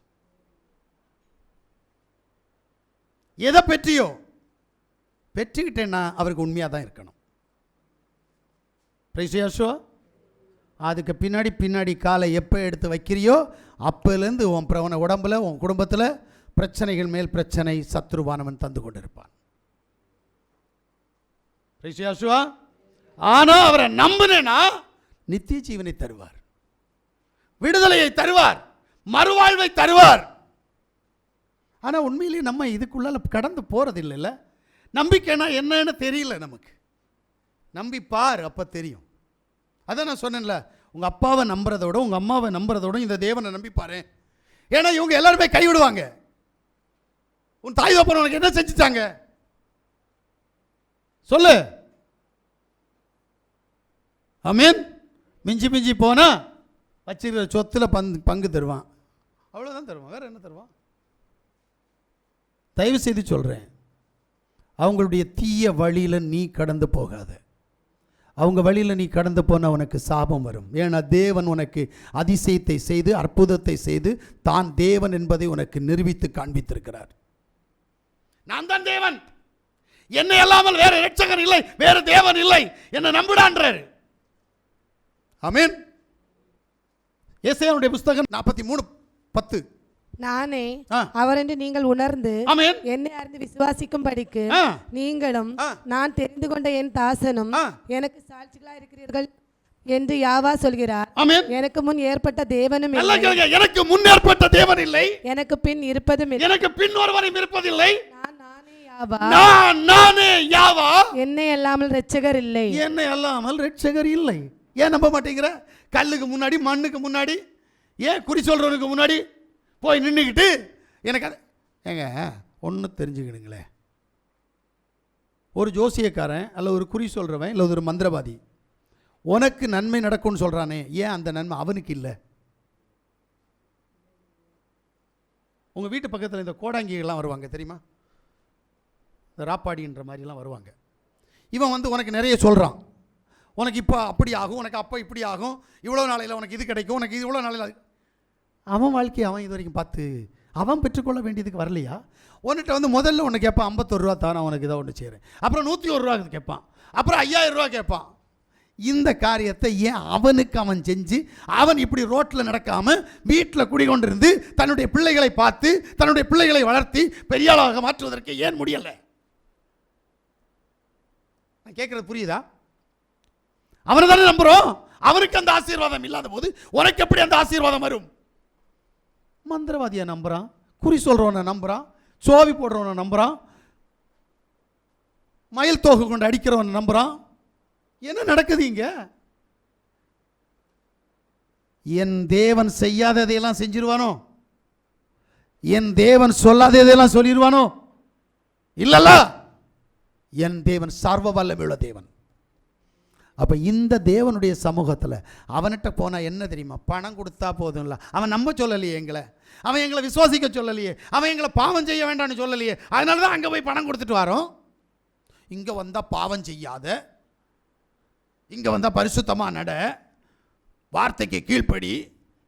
எதை பெற்றியோ பெற்றுக்கிட்டேன்னா அவருக்கு உண்மையாக தான் இருக்கணும். பிரைஸ். அதுக்கு பின்னாடி காலை எப்போ எடுத்து வைக்கிறியோ அப்போலேருந்து உன் உடம்புல, உன் குடும்பத்தில் பிரச்சனைகள் மேல் பிரச்சனை சத்ருவானவன் தந்து கொண்டிருப்பான். ஆனால் அவரை நம்பினேனா நித்திய ஜீவனை தருவார், விடுதலையை தருவார், மறுவாழ்வை தருவார். ஆனால் உண்மையிலேயே நம்ம இதுக்குள்ளால கடந்து போகிறது இல்லைல்ல. நம்பிக்கைனா என்னன்னு தெரியல நமக்கு. நம்பி பார், அப்போ தெரியும். அதான் நான் சொன்னேன்ல, உங்கள் அப்பாவை நம்புறதோட உங்கள் அம்மாவை நம்புறதோட இந்த தேவனை நம்பிப்பாரு. ஏன்னா இவங்க எல்லாருமே கைவிடுவாங்க. உன் தாய் தகப்பன் உனக்கு என்ன செஞ்சுட்டாங்க சொல்லு? ஆமென். மிஞ்சி மிஞ்சி போனா வச்சிருக்கிற சொத்துல பங்கு தருவான், அவ்வளோதான் தருவான், வேற என்ன தருவான்? தயவு செய்து சொல்கிறேன், அவங்களுடைய தீய வழியில் நீ கடந்து போகாத. அவங்க வழியில் நீ கடந்து போன உனக்கு சாபம் வரும். ஏன்னா தேவன் உனக்கு அதிசயத்தை செய்து அற்புதத்தை செய்து தான் தேவன் என்பதை உனக்கு நிரூபித்து காண்பித்திருக்கிறார். நான் தான் தேவன், என்னை அல்லாமல் வேற இரட்சகர் இல்லை, வேற தேவன் இல்லை, என்னை நம்புடான்றார். ஆமென். ஏசாயாவுடைய புத்தகம் 43:10. நானே அவர் என்று நீங்கள் உணர்ந்து என்னை அறிந்து விசுவாசிக்கும்படிக்கு நீங்களும் நான் தெரிந்து கொண்ட என் தாசனும் எனக்கு சாட்சிகளா இருக்கிறீர்கள் என்று யாவா சொல்கிறார். எனக்கு முன் ஏற்பட்ட தேவனும் இல்லை, எனக்கு முன் ஏற்பட்ட தேவன் இல்லை, எனக்கு பின் இருப்பதும் இல்லை, எனக்கு பின் ஒருவரும் இருப்பதில்லை. யாவா, நானே யாவா, என்னை அல்லாமல் இரட்சகர் இல்லை. என்னை அல்லாமல் இரட்சகர் இல்லை. ஏன் நம்ப மாட்டேங்கிற? கல்லுக்கு முன்னாடி, மண்ணுக்கு முன்னாடி, ஏன் குறி சொல்றவனுக்கு முன்னாடி போய் நின்றுக்கிட்டு எனக்கு அது ஏங்க ஒன்று தெரிஞ்சுக்கிடுங்களேன். ஒரு ஜோசியக்காரன் அல்ல ஒரு குறி சொல்கிறவன் இல்லை ஒரு மந்திரவாதி உனக்கு நன்மை நடக்கும்னு சொல்கிறானே, ஏன் அந்த நன்மை அவனுக்கு இல்லை? உங்கள் வீட்டு பக்கத்தில் இந்த கோடாங்கிகள்லாம் வருவாங்க தெரியுமா? இந்த ராப்பாடின்ற மாதிரிலாம் வருவாங்க. இவன் வந்து உனக்கு நிறைய சொல்கிறான். உனக்கு இப்போ அப்படி ஆகும், உனக்கு அப்போ இப்படி ஆகும், இவ்வளோ நாளையில் உனக்கு இது கிடைக்கும், உனக்கு இது இவ்வளோ நாளையில். அவன் வாழ்க்கையை அவன் இது வரைக்கும் பார்த்து அவன் பெற்றுக்கொள்ள வேண்டியதுக்கு வரலையா? உன்கிட்ட வந்து முதல்ல ஒன்று கேட்பான், 51 ரூபா தான் உனக்கு இதை ஒன்று செய்கிறேன். அப்புறம் 101 ரூபா கேட்பான், அப்புறம் 5000 ரூபா கேட்பான். இந்த காரியத்தை ஏன் அவனுக்கு அவன் செஞ்சு அவன் இப்படி ரோட்டில் நடக்காமல் வீட்டில் குடிகொண்டிருந்து தன்னுடைய பிள்ளைகளை பார்த்து தன்னுடைய பிள்ளைகளை வளர்த்தி பெரியாளாக மாற்றுவதற்கு ஏன் முடியலை? நான் கேட்குறது புரியுதா? அவனை தானே நம்புகிறோம். அவனுக்கு அந்த ஆசீர்வாதம் இல்லாத போது உனக்கு எப்படி அந்த ஆசீர்வாதம் வரும்? மந்திரவாதியை நம்புகிறான், குறி சொல்கிறவனை நம்புகிறான், சோவி போடுறவனை நம்புகிறான், மயில் தோகை கொண்டு அடிக்கிறவனை நம்புகிறான். என்ன நடக்குது இங்க? என் தேவன் செய்யாததையெல்லாம் செஞ்சிருவானோ? என் தேவன் சொல்லாததையெல்லாம் சொல்லிடுவானோ? இல்லல்ல, என் தேவன் சர்வ வல்லமையுள்ள தேவன். அப்போ இந்த தேவனுடைய சமூகத்தில் அவன்கிட்ட போனால் என்ன தெரியுமா? பணம் கொடுத்தா போதும்ல. அவன் நம்ப சொல்லலையே எங்களை, அவன் எங்களை விசுவாசிக்க சொல்லலையே, அவன் எங்களை பாவம் செய்ய வேண்டாம்னு சொல்லலையே. அதனால தான் அங்கே போய் பணம் கொடுத்துட்டு வரோம். இங்கே வந்தால் பாவம் செய்யாத, இங்கே வந்தால் பரிசுத்தமாக நட, வார்த்தைக்கு கீழ்ப்படி,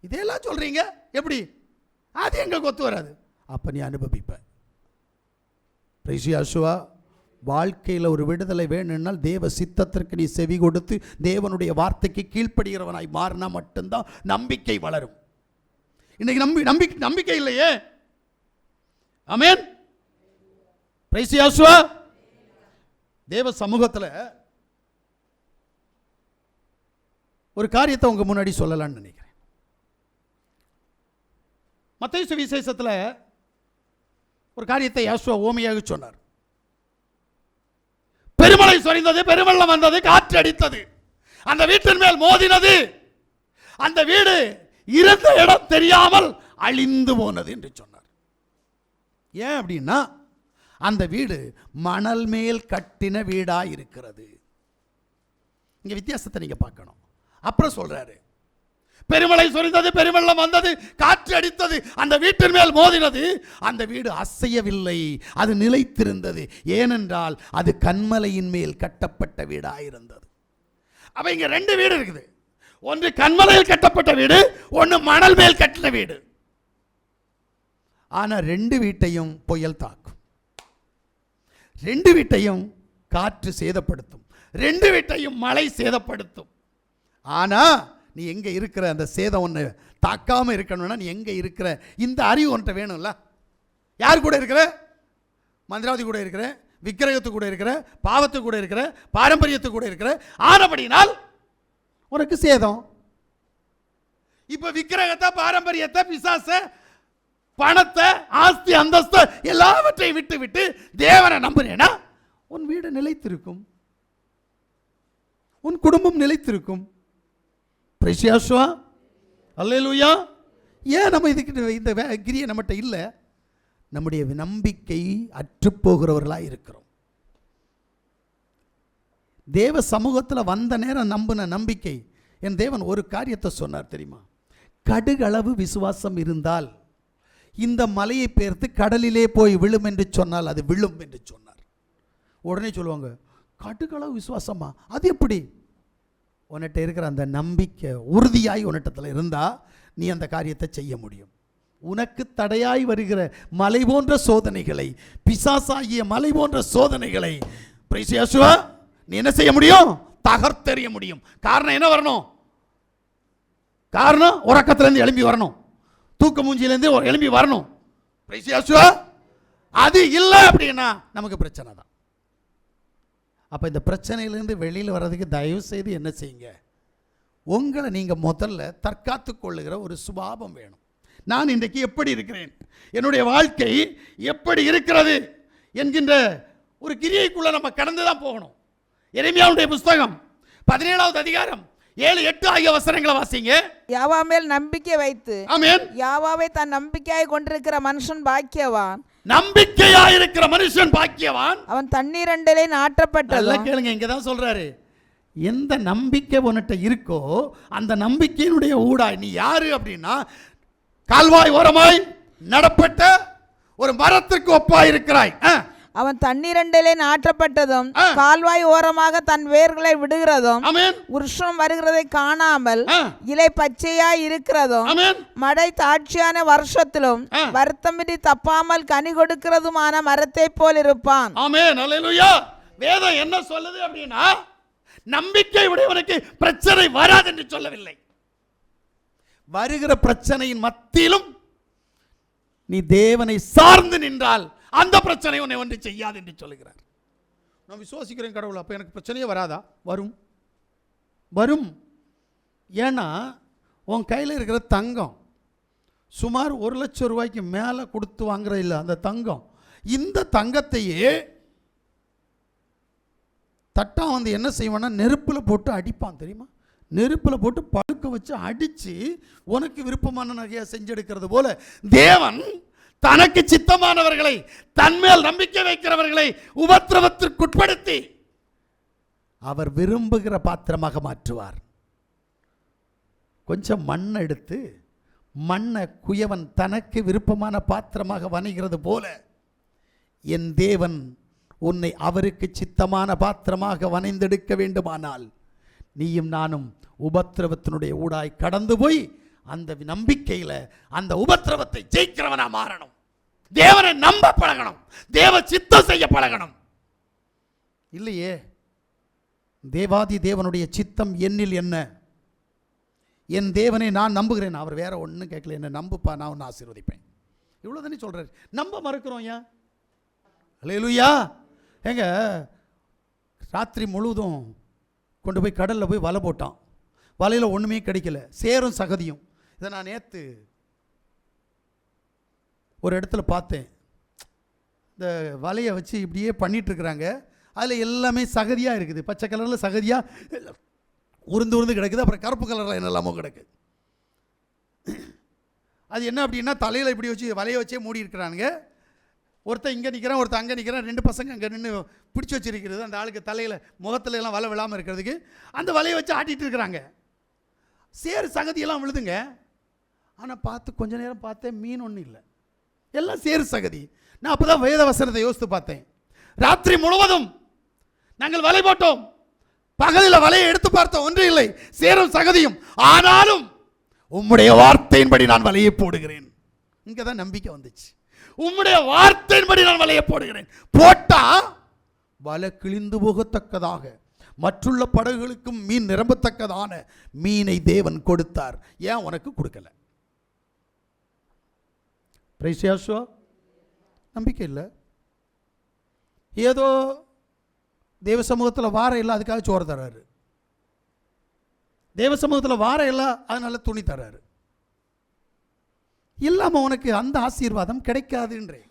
இதெல்லாம் சொல்கிறீங்க. எப்படி? அது எங்களுக்கு ஒத்து வராது. அப்போ நீ அனுபவிப்ப. பிரைசியாசுவா, வாழ்க்கையில் ஒரு விடுதலை வேணும்னால் தேவ சித்தத்திற்கு நீ செவி கொடுத்து தேவனுடைய வார்த்தைக்கு கீழ்ப்படுகிறவனாய் மாறினா மட்டும்தான் நம்பிக்கை வளரும். இன்னைக்கு நம்பிக்கை இல்லையே. ஆமென். பிரைஸ் யாசுவா. தேவ சமூகத்தில் ஒரு காரியத்தை உங்க முன்னாடி சொல்லலாம்னு நினைக்கிறேன். மத்தேயு சுவிசேஷத்தில் ஒரு காரியத்தை யாசுவா ஓமையாக சொன்னார். பெருமழை சொரிந்தது, பெருவெள்ளம் வந்தது, காற்று அடித்தது, அந்த வீட்டின் மேல் மோதினது, அந்த வீடு இருந்த இடம் தெரியாமல் அழிந்து போனது என்று சொன்னார். ஏன் அப்படின்னா அந்த வீடு மணல் மேல் கட்டின வீடா இருக்கிறது. இங்க வித்தியாசத்தை நீங்க பார்க்கணும். அப்புறம் சொல்றாரு, பெருமழை சொரிந்தது, பெருவெள்ளம் வந்தது, காற்று அடித்தது, அந்த வீட்டின் மேல் மோதினது, அந்த வீடு அசையவில்லை, அது நிலைத்திருந்தது. ஏனென்றால் அது கன்மலையின் மேல் கட்டப்பட்ட வீடாயிருந்தது. அப்ப இங்க 2 வீடு இருக்குது. ஒன்று கன்மலையில் கட்டப்பட்ட வீடு, ஒன்று மணல் மேல் கட்டின வீடு. ஆனா 2 வீட்டையும் புயல் தாக்கும், 2 வீட்டையும் காற்று சேதப்படுத்தும், 2 வீட்டையும் மழை சேதப்படுத்தும். ஆனா நீ எங்க இருக்கிற அந்த சேதம் ஒன்று தாக்காம இருக்கணும்னா நீ எங்க இருக்கிற இந்த அறிவு ஒன்றை வேணும்ல. யார் கூட இருக்கிற? மந்திராவதி கூட இருக்கிற, விக்கிரகத்து கூட இருக்கிற, பாவத்து கூட இருக்கிற, பாரம்பரியத்து கூட இருக்கிற. ஆனபடினால் உனக்கு சேதம். இப்ப விக்கிரகத்தை, பாரம்பரியத்தை, பிசாச, பணத்தை, ஆஸ்தி, அந்தஸ்து எல்லாவற்றையும் விட்டு விட்டு தேவனை நம்புறேனா உன் வீடு நிலைத்திருக்கும், உன் குடும்பம் நிலைத்திருக்கும். பிரைசியாசுவா, அல்லேலூயா. ஏன் நம்ம இதுக்கிட்ட இந்த கிரியை நம்மகிட்ட இல்லை? நம்முடைய நம்பிக்கை அற்றுப்போகிறவர்களாக இருக்கிறோம். தேவ சமூகத்தில் வந்த நேரம் நம்பின நம்பிக்கை. என் தேவன் ஒரு காரியத்தை சொன்னார் தெரியுமா? கடுகளவு விசுவாசம் இருந்தால் இந்த மலையை பெயர்த்து கடலிலே போய் விழும் என்று சொன்னால் அது விழும் என்று சொன்னார். உடனே சொல்லுவாங்க, கடுகளவு விசுவாசமா? அது எப்படி? உன்கிட்ட இருக்கிற அந்த நம்பிக்கை உறுதியாய் உன்னிடத்தில் இருந்தால் நீ அந்த காரியத்தை செய்ய முடியும். உனக்கு தடையாய் வருகிற மலை போன்ற சோதனைகளை, பிசாசாகிய மலை போன்ற சோதனைகளை பிரைசியாசுவா நீ என்ன செய்ய முடியும்? தகர்த்தெறிய முடியும். காரணம் என்ன வரணும்? காரணம் உறக்கத்திலேருந்து எழும்பி வரணும், தூக்க மூஞ்சியிலேருந்து எழும்பி வரணும். பிரைசியாசுவா, அது இல்லை அப்படின்னா நமக்கு பிரச்சனை தான். அப்போ இந்த பிரச்சனையிலேருந்து வெளியில் வர்றதுக்கு தயவு செய்து என்ன செய்யுங்க? உங்களை நீங்கள் முதல்ல தற்காத்து கொள்ளுகிற ஒரு சுபாவம் வேணும். நான் இன்றைக்கு எப்படி இருக்கிறேன், என்னுடைய வாழ்க்கை எப்படி இருக்கிறது என்கின்ற ஒரு கிரியைக்குள்ள நம்ம கடந்து தான் போகணும். எரேமியாவுடைய புஸ்தகம் 17வது அதிகாரம் 7, 8 ஆகிய வசனங்களை வாசிங்க. யாவா மேல் நம்பிக்கை வைத்து ஆமென். யாவாவை தன் நம்பிக்கையாய் கொண்டிருக்கிற மனுஷன் பாக்கியவான். நம்பிக்கையாய் இருக்கிற மனுஷன் பாக்கியவான். அவன் தண்ணீர் அண்டையிலே நாட்டப்பட்டது. கேளுங்க, இங்க தான் சொல்றாரு, எந்த நம்பிக்கை உன்கிட்ட இருக்கோ அந்த நம்பிக்கையினுடைய ஊடாய் நீ யாரு அப்படின்னா, கால்வாய் ஓரமாய் நடப்பட்ட ஒரு மரத்திற்கு ஒப்பாய் இருக்கிறாய். அவன் தண்ணீரண்டையிலே நாட்டப்பட்டதும் கால்வாய் ஓரமாக தன் வேர்களை விடுகிறதும் உருஷம் வருகிறதை காணாமல் இலை பச்சையாய் இருக்கிறதும் மழை தாட்சியான வருஷத்திலும் வருத்தமின்றி தப்பாமல் கனி கொடுக்கிறதுமான மரத்தை போல் இருப்பான். ஆமென். அல்லேலூயா. வேதம் என்ன சொல்லுது அப்படின்னா, நம்பிக்கை உடையவனுக்கு பிரச்சனை வராது என்று சொல்லவில்லை. வருகிற பிரச்சனையின் மத்தியிலும் நீ தேவனை சார்ந்து நின்றால் அந்த பிரச்சனை உன்னை ஒன்று செய்யாது என்று சொல்லுகிறார். நான் விசுவாசிக்கிறேன் கடவுள், அப்போ எனக்கு பிரச்சனையே வராதா? வரும் வரும். ஏன்னா உன் கையில் இருக்கிற தங்கம் சுமார் 1 லட்சம் ரூபாய்க்கு மேலே கொடுத்து வாங்குற இல்லை அந்த தங்கம். இந்த தங்கத்தையே தட்டா வந்து என்ன செய்வான்னா நெருப்பில் போட்டு அடிப்பான், தெரியுமா? நெருப்பில் போட்டு பழுக்க வச்சு அடித்து உனக்கு விருப்பமான நகையை செஞ்செடுக்கிறது போல தேவன் தனக்கு சித்தமானவர்களை, தன்மேல் நம்பிக்கை வைக்கிறவர்களை உபத்திரவத்திற்குட்படுத்தி அவர் விரும்புகிற பாத்திரமாக மாற்றுவார். கொஞ்சம் மண்ணை எடுத்து மண்ணை குயவன் தனக்கு விருப்பமான பாத்திரமாக வணைகிறது போல என் தேவன் உன்னை அவருக்கு சித்தமான பாத்திரமாக வணைந்தெடுக்க வேண்டுமானால் நீயும் நானும் உபத்திரவத்தினுடைய ஊடாய் கடந்து போய் அந்த நம்பிக்கையில் அந்த உபத்திரவத்தை ஜெயிக்கிறவனா மாறணும். தேவனை நம்ப பழகணும், தேவ சித்தம் செய்ய பழகணும். இல்லையே, தேவாதி தேவனுடைய சித்தம் என்னில் என்ன, என் தேவனை நான் நம்புகிறேன், அவர் வேற ஒன்றும் கேட்கல, என்ன நம்புப்பா, நான் ஒன்று ஆசீர்வதிப்பேன், இவ்வளோதானே சொல்றாரு. நம்ப மறுக்கிறோம் ஏன்? அல்லேலூயா. ஏங்க, ராத்திரி முழுவதும் கொண்டு போய் கடலில் போய் வலை போட்டான், வலையில் ஒன்றுமே கிடைக்கல, சேரும் சகதியும். இதை நான் நேற்று ஒரு இடத்துல பார்த்தேன். இந்த வலையை வச்சு இப்படியே பண்ணிகிட்ருக்குறாங்க, அதில் எல்லாமே சகதியாக இருக்குது, பச்சை கலரில் சகதியாக உருந்து உருந்து கிடக்குது, அப்புறம் கருப்பு கலரில் என்னெல்லாமோ கிடக்கு. அது என்ன அப்படின்னா, தலையில் இப்படி வச்சு வலையை வச்சே மூடி இருக்கிறானுங்க. ஒருத்தன் இங்கே நிற்கிறான், ஒருத்தன் அங்கே நிற்கிறான், 2 பசங்க அங்கே நின்று பிடிச்சி வச்சிருக்கிறது அந்த ஆளுக்கு தலையில் முகத்துல எல்லாம் வலை விழாமல் இருக்கிறதுக்கு அந்த வலையை வச்சு ஆட்டிகிட்டு இருக்கிறாங்க. சேரு சகதியெல்லாம் விழுதுங்க. ஆனால் பார்த்து கொஞ்ச நேரம் பார்த்தேன், மீன் ஒன்றும் இல்லை, எல்லாம் சேரு சகதி. நான் அப்போ தான் வேத வசனத்தை யோசித்து பார்த்தேன். ராத்திரி முழுவதும் நாங்கள் வலை போட்டோம், பகலில் வலையை எடுத்து பார்த்தோம், ஒன்றும் இல்லை, சேரும் சகதியும். ஆனாலும் உம்முடைய வார்த்தையின்படி நான் வலையை போடுகிறேன். இங்கே தான் நம்பிக்கை வந்துச்சு. உம்முடைய வார்த்தையின்படி நான் வலையை போடுகிறேன். போட்டா வலை கிழிந்து போகத்தக்கதாக மற்றுள்ள படகுகளுக்கும் மீன் நிரம்பத்தக்கதான மீனை தேவன் கொடுத்தார். ஏன் உனக்கு கொடுக்கல? நம்பிக்கை இல்லை. ஏதோ தேவ சமூகத்தில் வார இல்லை, அதுக்காக சோறு தர்றாரு. தேவ சமூகத்தில் வார இல்லை, அதனால துணி தர்றாரு. இல்லாம உனக்கு அந்த ஆசீர்வாதம் கிடைக்காதுன்றே.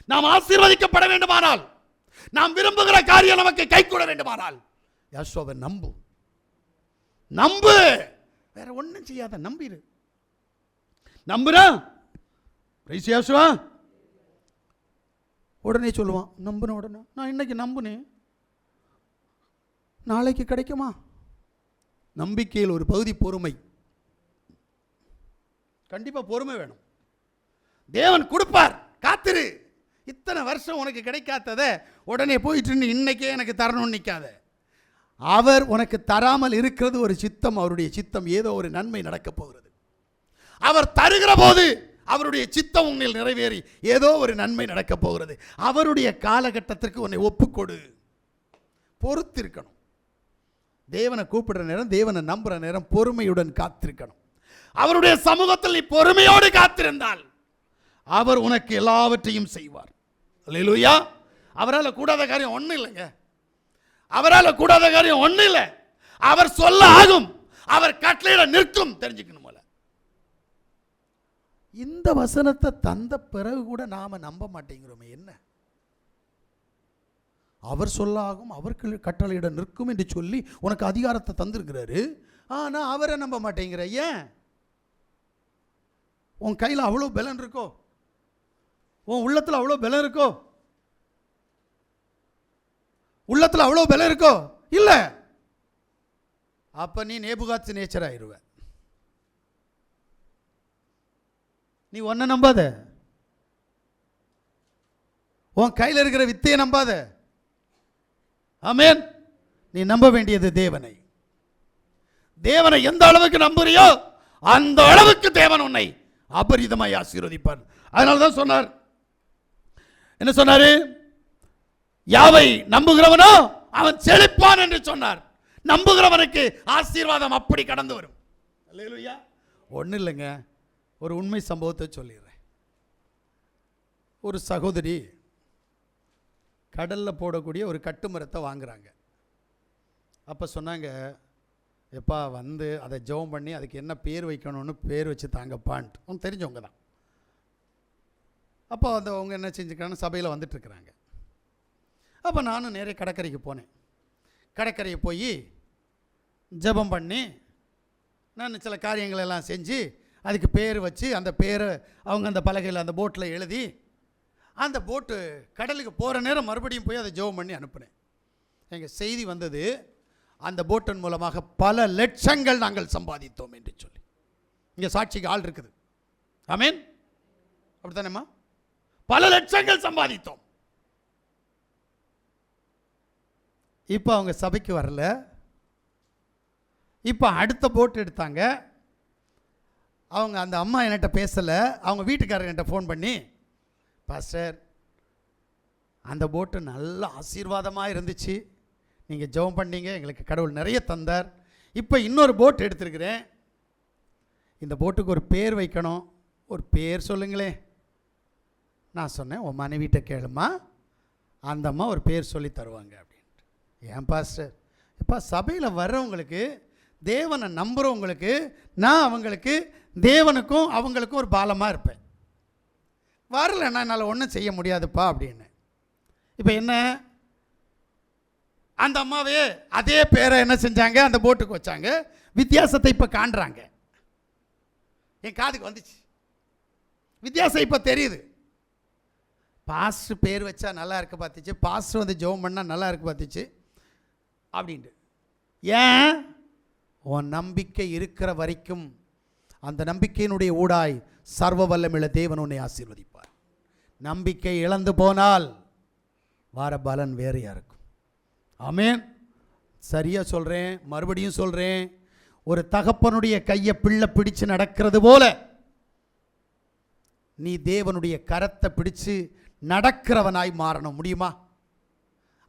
நாம் ஆசீர்வதிக்கப்பட வேண்டுமானால், நாம் விரும்புகிற காரியம் நமக்கு கைகூட வேண்டுமானால் யெகோவாவை நம்பு, நம்பு, வேற ஒன்றும் செய்யாத, நம்பிரு. நம்புறா யெகோவா உடனே சொல்லுவான், நம்புன உடனே நான் இன்னைக்கு நம்புனேன், நாளைக்கு கிடைக்குமா? நம்பிக்கையில் ஒரு பகுதி பொறுமை. கண்டிப்பாக பொறுமை வேணும். தேவன் கொடுப்பார், காத்திரு. இத்தனை வருஷம் உனக்கு கிடைக்காததை உடனே போயிட்டு இன்னைக்கே எனக்கு தரணும்னு நிற்காத. அவர் உனக்கு தராமல் இருக்கிறது ஒரு சித்தம், அவருடைய சித்தம், ஏதோ ஒரு நன்மை நடக்கப் போகிறது. அவர் தருகிற போது அவருடைய சித்தம் உன்னில் நிறைவேறி ஏதோ ஒரு நன்மை நடக்கப் போகிறது. அவருடைய காலகட்டத்திற்கு உன்னை ஒப்புக்கொடு, பொறுத்திருக்கணும். தேவனை கூப்பிடுற நேரம், தேவனை நம்புகிற நேரம் பொறுமையுடன் காத்திருக்கணும். அவருடைய சமூகத்தில் நீ பொறுமையோடு காத்திருந்தால் அவர் உனக்கு எல்லாவற்றையும் செய்வார். அல்லேலூயா. அவரால் கூடாத காரியம் ஒன்றும் இல்லைங்க, அவரால் கூடாத காரியம் ஒன்றும் இல்லை. அவர் சொல்ல ஆகும், அவர் கட்டளையிட நிற்கும். தெரிஞ்சுக்கணும் போல. இந்த வசனத்தை தந்த பிறகு கூட நாம நம்ப மாட்டேங்கிறோமே. என்ன அவர் சொல்லாகும் அவர் கட்டளையிட நிற்கும் என்று சொல்லி உனக்கு அதிகாரத்தை தந்திருக்கிறாரு. ஆனால் அவரை நம்ப மாட்டேங்கிற. ஏன்? உன் கையில் அவ்வளோ பலன் இருக்கோ? உன் உள்ளத்தில் அவ்வளோ பலம் இருக்கோ? உள்ளத்தில் அவ்வளோ பலம் இருக்கோ? இல்லை. அப்போ நீ நேபுகாத்சு நேச்சர் ஆயிடுவ. நீ ஒன்றை நம்பாத, உன் கையில் இருக்கிற வித்தையை நம்பாத. ஆமென். நீ நம்ப வேண்டியது தேவனை. தேவனை எந்த அளவுக்கு நம்புறியோ அந்த அளவுக்கு தேவன் உன்னை அபரிதமாய் ஆசீர்வதிப்பார். அதனால தான் சொன்னார், என்ன சொன்னாரு? யாவை நம்புகிறவனோ அவன் செழிப்பான் என்று சொன்னார். நம்புகிறவனுக்கு ஆசீர்வாதம் அப்படி கடந்து வரும். அல்லேலூயா. ஒன்றும் இல்லைங்க, ஒரு உண்மை சம்பவத்தை சொல்லிடுறேன். ஒரு சகோதரி கடலில் போடக்கூடிய ஒரு கட்டுமரத்தை வாங்குறாங்க. அப்போ சொன்னாங்க, எப்பா வந்து அதை ஜெபம் பண்ணி அதுக்கு என்ன பேர் வைக்கணும்னு பேர் வச்சு தாங்கப்பான்ட்டு. அவங்க தெரிஞ்சவங்க தான். அப்போ அந்த அவங்க என்ன செஞ்சுக்கிறான்னு சபையில் வந்துட்டுருக்குறாங்க. அப்போ நானும் நேரே கடற்கரைக்கு போனேன். கடற்கரையை போய் ஜெபம் பண்ணி நான் சில காரியங்களெல்லாம் செஞ்சு அதுக்கு பேர் வச்சு அந்த பேரை அவங்க அந்த பலகையில் அந்த போட்டில் எழுதி அந்த போட்டு கடலுக்கு போகிற நேரம் மறுபடியும் போய் அதை ஜெபம் பண்ணி அனுப்புனேன். எங்கள் செய்தி வந்தது, அந்த போட்டின் மூலமாக பல லட்சங்கள் நாங்கள் சம்பாதித்தோம் என்று சொல்லி. இங்கே சாட்சிக்கு ஆள் இருக்குது. ஆமென். அப்படித்தானேம்மா? பல லட்சங்கள் சம்பாதித்தோம். இப்போ அவங்க சபைக்கு வரல. இப்போ அடுத்த போட் எடுத்தாங்க. அவங்க அந்த அம்மா என்கிட்ட பேசலை. அவங்க வீட்டுக்காரர்கிட்ட ஃபோன் பண்ணி, பாஸ்டர் அந்த போட்டு நல்ல ஆசீர்வாதமாக இருந்துச்சு, நீங்கள் ஜெபம் பண்ணீங்க, எங்களுக்கு கடவுள் நிறைய தந்தார். இப்போ இன்னொரு போட் எடுத்துருக்கிறேன், இந்த போட்டுக்கு ஒரு பேர் வைக்கணும், ஒரு பேர் சொல்லுங்களே. நான் சொன்னேன், உன் மனைவிட்ட கேளுமா, அந்த அம்மா ஒரு பேர் சொல்லி தருவாங்க அப்படின்ட்டு. ஏன் பாஸ்டர்? இப்போ சபையில் வர்றவங்களுக்கு, தேவனை நம்புகிறவங்களுக்கு நான் அவங்களுக்கு தேவனுக்கும் அவங்களுக்கும் ஒரு பாலமாக இருப்பேன். வரலன்னா என்னால் ஒன்றும் செய்ய முடியாதுப்பா அப்படின்னு. இப்போ என்ன, அந்த அம்மாவே அதே பேரை என்ன செஞ்சாங்க, அந்த போட்டுக்கு வச்சாங்க. வித்தியாசத்தை இப்போ காண்றாங்க. என் காதுக்கு வந்துச்சு, வித்தியாசம் இப்போ தெரியுது. பாஸ்டர் பேர் வச்சா நல்லா இருக்கு பார்த்துச்சு, பாஸ்டர் வந்து ஜெபம் பண்ணால் நல்லா இருக்கு பார்த்துச்சு அப்படின்ட்டு. ஏன்? உன் நம்பிக்கை இருக்கிற வரைக்கும் அந்த நம்பிக்கையினுடைய ஊடாய் சர்வ வல்லமையுள்ள தேவன் உன்னை ஆசீர்வதிப்பார். நம்பிக்கை இழந்து போனால் வார பலன் வேறையாக இருக்கும். ஆமென். சரியாக சொல்கிறேன், மறுபடியும் சொல்கிறேன். ஒரு தகப்பனுடைய கையை பிள்ளை பிடிச்சு நடக்கிறது போல நீ தேவனுடைய கரத்தை பிடிச்சு நடக்கிறவனாய் மாறணும். முடியுமா?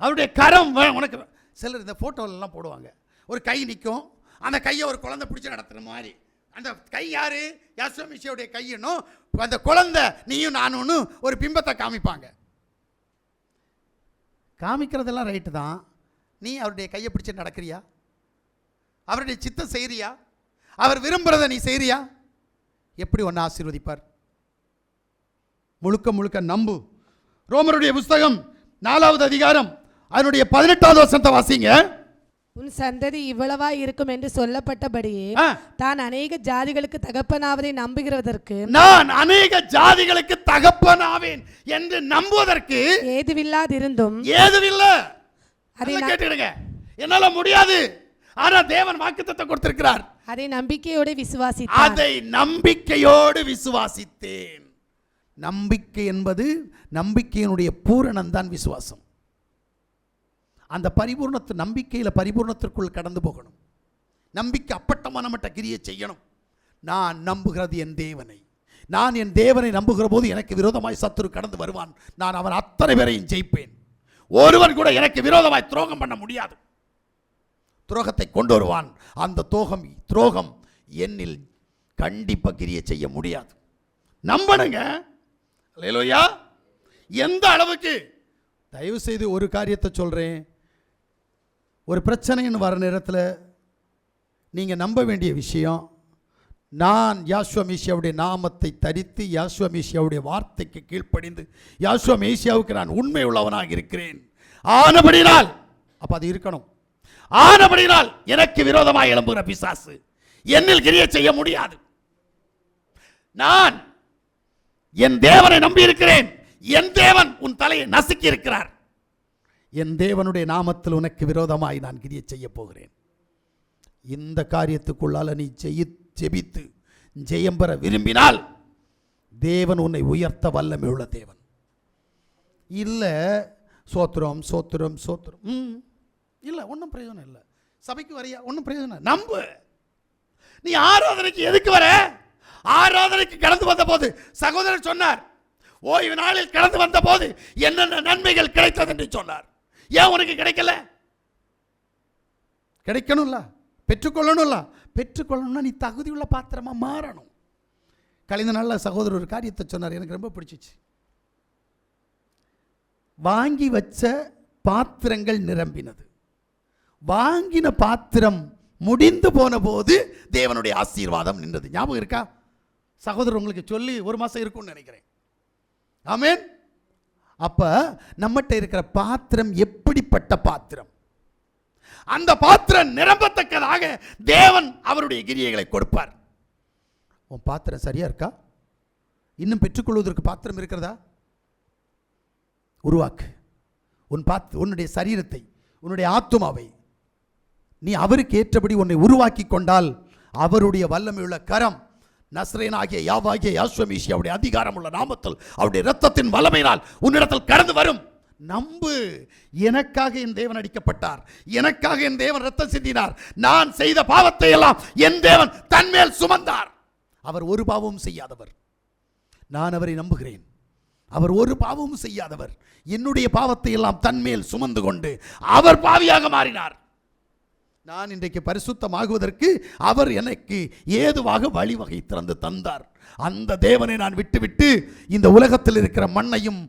அவருடைய கரம் உனக்கு. சிலர் இந்த ஃபோட்டோலெலாம் போடுவாங்க, ஒரு கை நிற்கும், அந்த கையை ஒரு குழந்தை பிடிச்சி நடத்துகிற மாதிரி. அந்த கை யார்? யசுமிஷியோடைய கையினும் அந்த குழந்தை நீயும் நானும்னு ஒரு பிம்பத்தை காமிப்பாங்க. காமிக்கிறதெல்லாம் ரைட்டு தான். நீ அவருடைய கையை பிடிச்சி நடக்கிறியா? அவருடைய சித்தம் செய்கிறியா? அவர் விரும்புகிறத நீ செய்கிறியா? எப்படி ஒன்று ஆசீர்வதிப்பார்? முழுக்க முழுக்க நம்பு. ரோமருடைய புஸ்தகம் 4வது அதிகாரம் அதனுடைய 18வது வசனத்தை வாசிங்க. உன் சந்ததி இவ்வளவா இருக்கும் என்று சொல்லப்பட்டபடியே தான் அநேக ஜாதிகளுக்கு தகப்பனாவதை நம்புகிறதற்கு, நான் அநேக ஜாதிகளுக்கு தகப்பனாவேன் என்று நம்புவதற்கு ஏதுவில்லாதிருந்தும், ஏதுவில்லை. அதை கேட்டுடுங்க, என்னால முடியாது. ஆனா தேவன் வாக்குத்தத்தம் கொடுத்திருக்கிறார். அதை நம்பிக்கையோடு விசுவாசித்தேன். அதை நம்பிக்கையோடு விசுவாசித்தேன். நம்பிக்கை என்பது, நம்பிக்கையினுடைய பூரணம் தான் விசுவாசம். அந்த பரிபூர்ணத்து நம்பிக்கையில் பரிபூர்ணத்திற்குள் கடந்து போகணும். நம்பிக்கை அப்பட்டமாக நம்மகிட்ட கிரியை செய்யணும். நான் நம்புகிறது என் தேவனை. நான் என் தேவனை நம்புகிற போது எனக்கு விரோதமாய் சத்துரு கடந்து வருவான். நான் அவன் அத்தனை பேரையும் ஜெயிப்பேன். ஒருவன் கூட எனக்கு விரோதமாய் துரோகம் பண்ண முடியாது. துரோகத்தை கொண்டு வருவான். அந்த துரோகம் என்னில் கண்டிப்பாக கிரியை செய்ய முடியாது. நம்பணுங்க. அல்லேலூயா. எந்த அளவுக்கு? தயவு செய்து ஒரு காரியத்தை சொல்கிறேன். ஒரு பிரச்சனைன்னு வர நேரத்தில் நீங்கள் நம்ப வேண்டிய விஷயம், நான் யாசுவா மேசியாவுடைய நாமத்தை தரித்து யாசுவா மேசியாவுடைய வார்த்தைக்கு கீழ்ப்படிந்து யாசுவா மேசியாவுக்கு நான் உண்மை உள்ளவனாக இருக்கிறேன். ஆனபடினால் அப்ப அது இருக்கணும். ஆனபடினால் எனக்கு விரோதமாக எழும்புகிற பிசாசு என்னில் கிரியை செய்ய முடியாது. நான் என் தேவனை நம்பி இருக்கிறேன். என் தேவன் உன் தலையை நசுக்கி இருக்கிறார். என் தேவனுடைய நாமத்தில் உனக்கு விரோதமாய் நான் கிரியை செய்ய போகிறேன். இந்த காரியத்துக்குள்ளால நீ ஜெபித்து ஜெயம் பெற விரும்பினால் தேவன் உன்னை உயர்த்த வல்லமை உள்ள தேவன். இல்ல சோத்திரம் சோத்திரம் சோத்திரம் இல்ல, ஒன்றும் பிரயோஜனம் இல்லை. சபைக்கு வரையா, ஒன்றும் பிரயோஜனம். நம்பு. நீ ஆராதனைக்கு எதுக்கு வர? ஆராதனைக்கு கடந்து வந்த போது சகோதரர் சொன்னார், ஓய்வு நாளில் கடந்து வந்த போது என்னென்ன நன்மைகள் கிடைத்தது என்று சொன்னார். ஏன் உனக்கு கிடைக்கல? கிடைக்கணும்ல, பெற்றுக்கொள்ளணும்ல. பெற்றுக்கொள்ளணும்னா நீ தகுதியுள்ள பாத்திரமா மாறணும். கழிந்த நாளில் சகோதரர் ஒரு காரியத்தை சொன்னார், எனக்கு ரொம்ப பிடிச்சிச்சு. வாங்கி வச்ச பாத்திரங்கள் நிரம்பினது. வாங்கின பாத்திரம் முடிந்து போன போது தேவனுடைய ஆசீர்வாதம் நின்றது. ஞாபகம் இருக்கா? சகோதரர் உங்களுக்கு சொல்லி ஒரு மாசம் இருக்கும்னு நினைக்கிறேன். ஆமென். அப்ப நம்மகிட்ட இருக்கிற பாத்திரம் எப்படிப்பட்ட பாத்திரம்? அந்த பாத்திரம் நிரம்பத்தக்கதாக தேவன் அவருடைய கிரியைகளை கொடுப்பார். உன் பாத்திரம் சரியா இருக்கா? இன்னும் பெற்றுக்கொள்வதற்கு பாத்திரம் இருக்கிறதா? உருவாக்கு. உன்னுடைய சரீரத்தை, உன்னுடைய ஆத்துமாவை நீ அவருக்கு ஏற்றபடி உன்னை உருவாக்கி கொண்டால் அவருடைய வல்லமையுள்ள கரம் நஸ்ரேனாகிய யாவாகிய யாசுவா மேசியாவுடைய அதிகாரம் உள்ள நாமத்தில் அவருடைய இரத்தத்தின் வல்லமையினால் உன்னிடத்தில் கடந்து வரும். நம்பு. எனக்காக என் தேவன் அடிக்கப்பட்டார், எனக்காக என் தேவன் இரத்தம் சிந்தினார், நான் செய்த பாவத்தை எல்லாம் என் தேவன் தன்மேல் சுமந்தார். அவர் ஒரு பாவமும் செய்யாதவர். நான் அவரை நம்புகிறேன். அவர் ஒரு பாவமும் செய்யாதவர். என்னுடைய பாவத்தை எல்லாம் தன்மேல் சுமந்து கொண்டு அவர் பாவியாக மாறினார். நான் இன்றைக்கு பரிசுத்தமாகுவதற்கு அவர் எனக்கு ஏதுவாக வழிவகை திறந்து தந்தார். அந்த தேவனை நான் விட்டுவிட்டு இந்த உலகத்தில் இருக்கிற மண்ணையும்,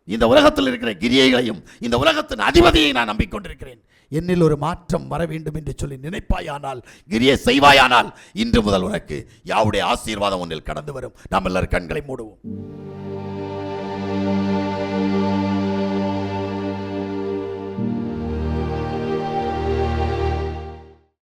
இந்த உலகத்தில் இருக்கிற கிரியைகளையும், இந்த உலகத்தின் அதிபதியை நான் நம்பிக்கொண்டிருக்கிறேன். என்னில் ஒரு மாற்றம் வர வேண்டும் என்று சொல்லி நினைப்பாயானால், கிரியை செய்வாயானால், இன்று முதல் உனக்கு யாவுடைய ஆசீர்வாதம் ஒன்றில் கடந்து வரும். நாம் எல்லாரும் கண்களை மூடுவோம்.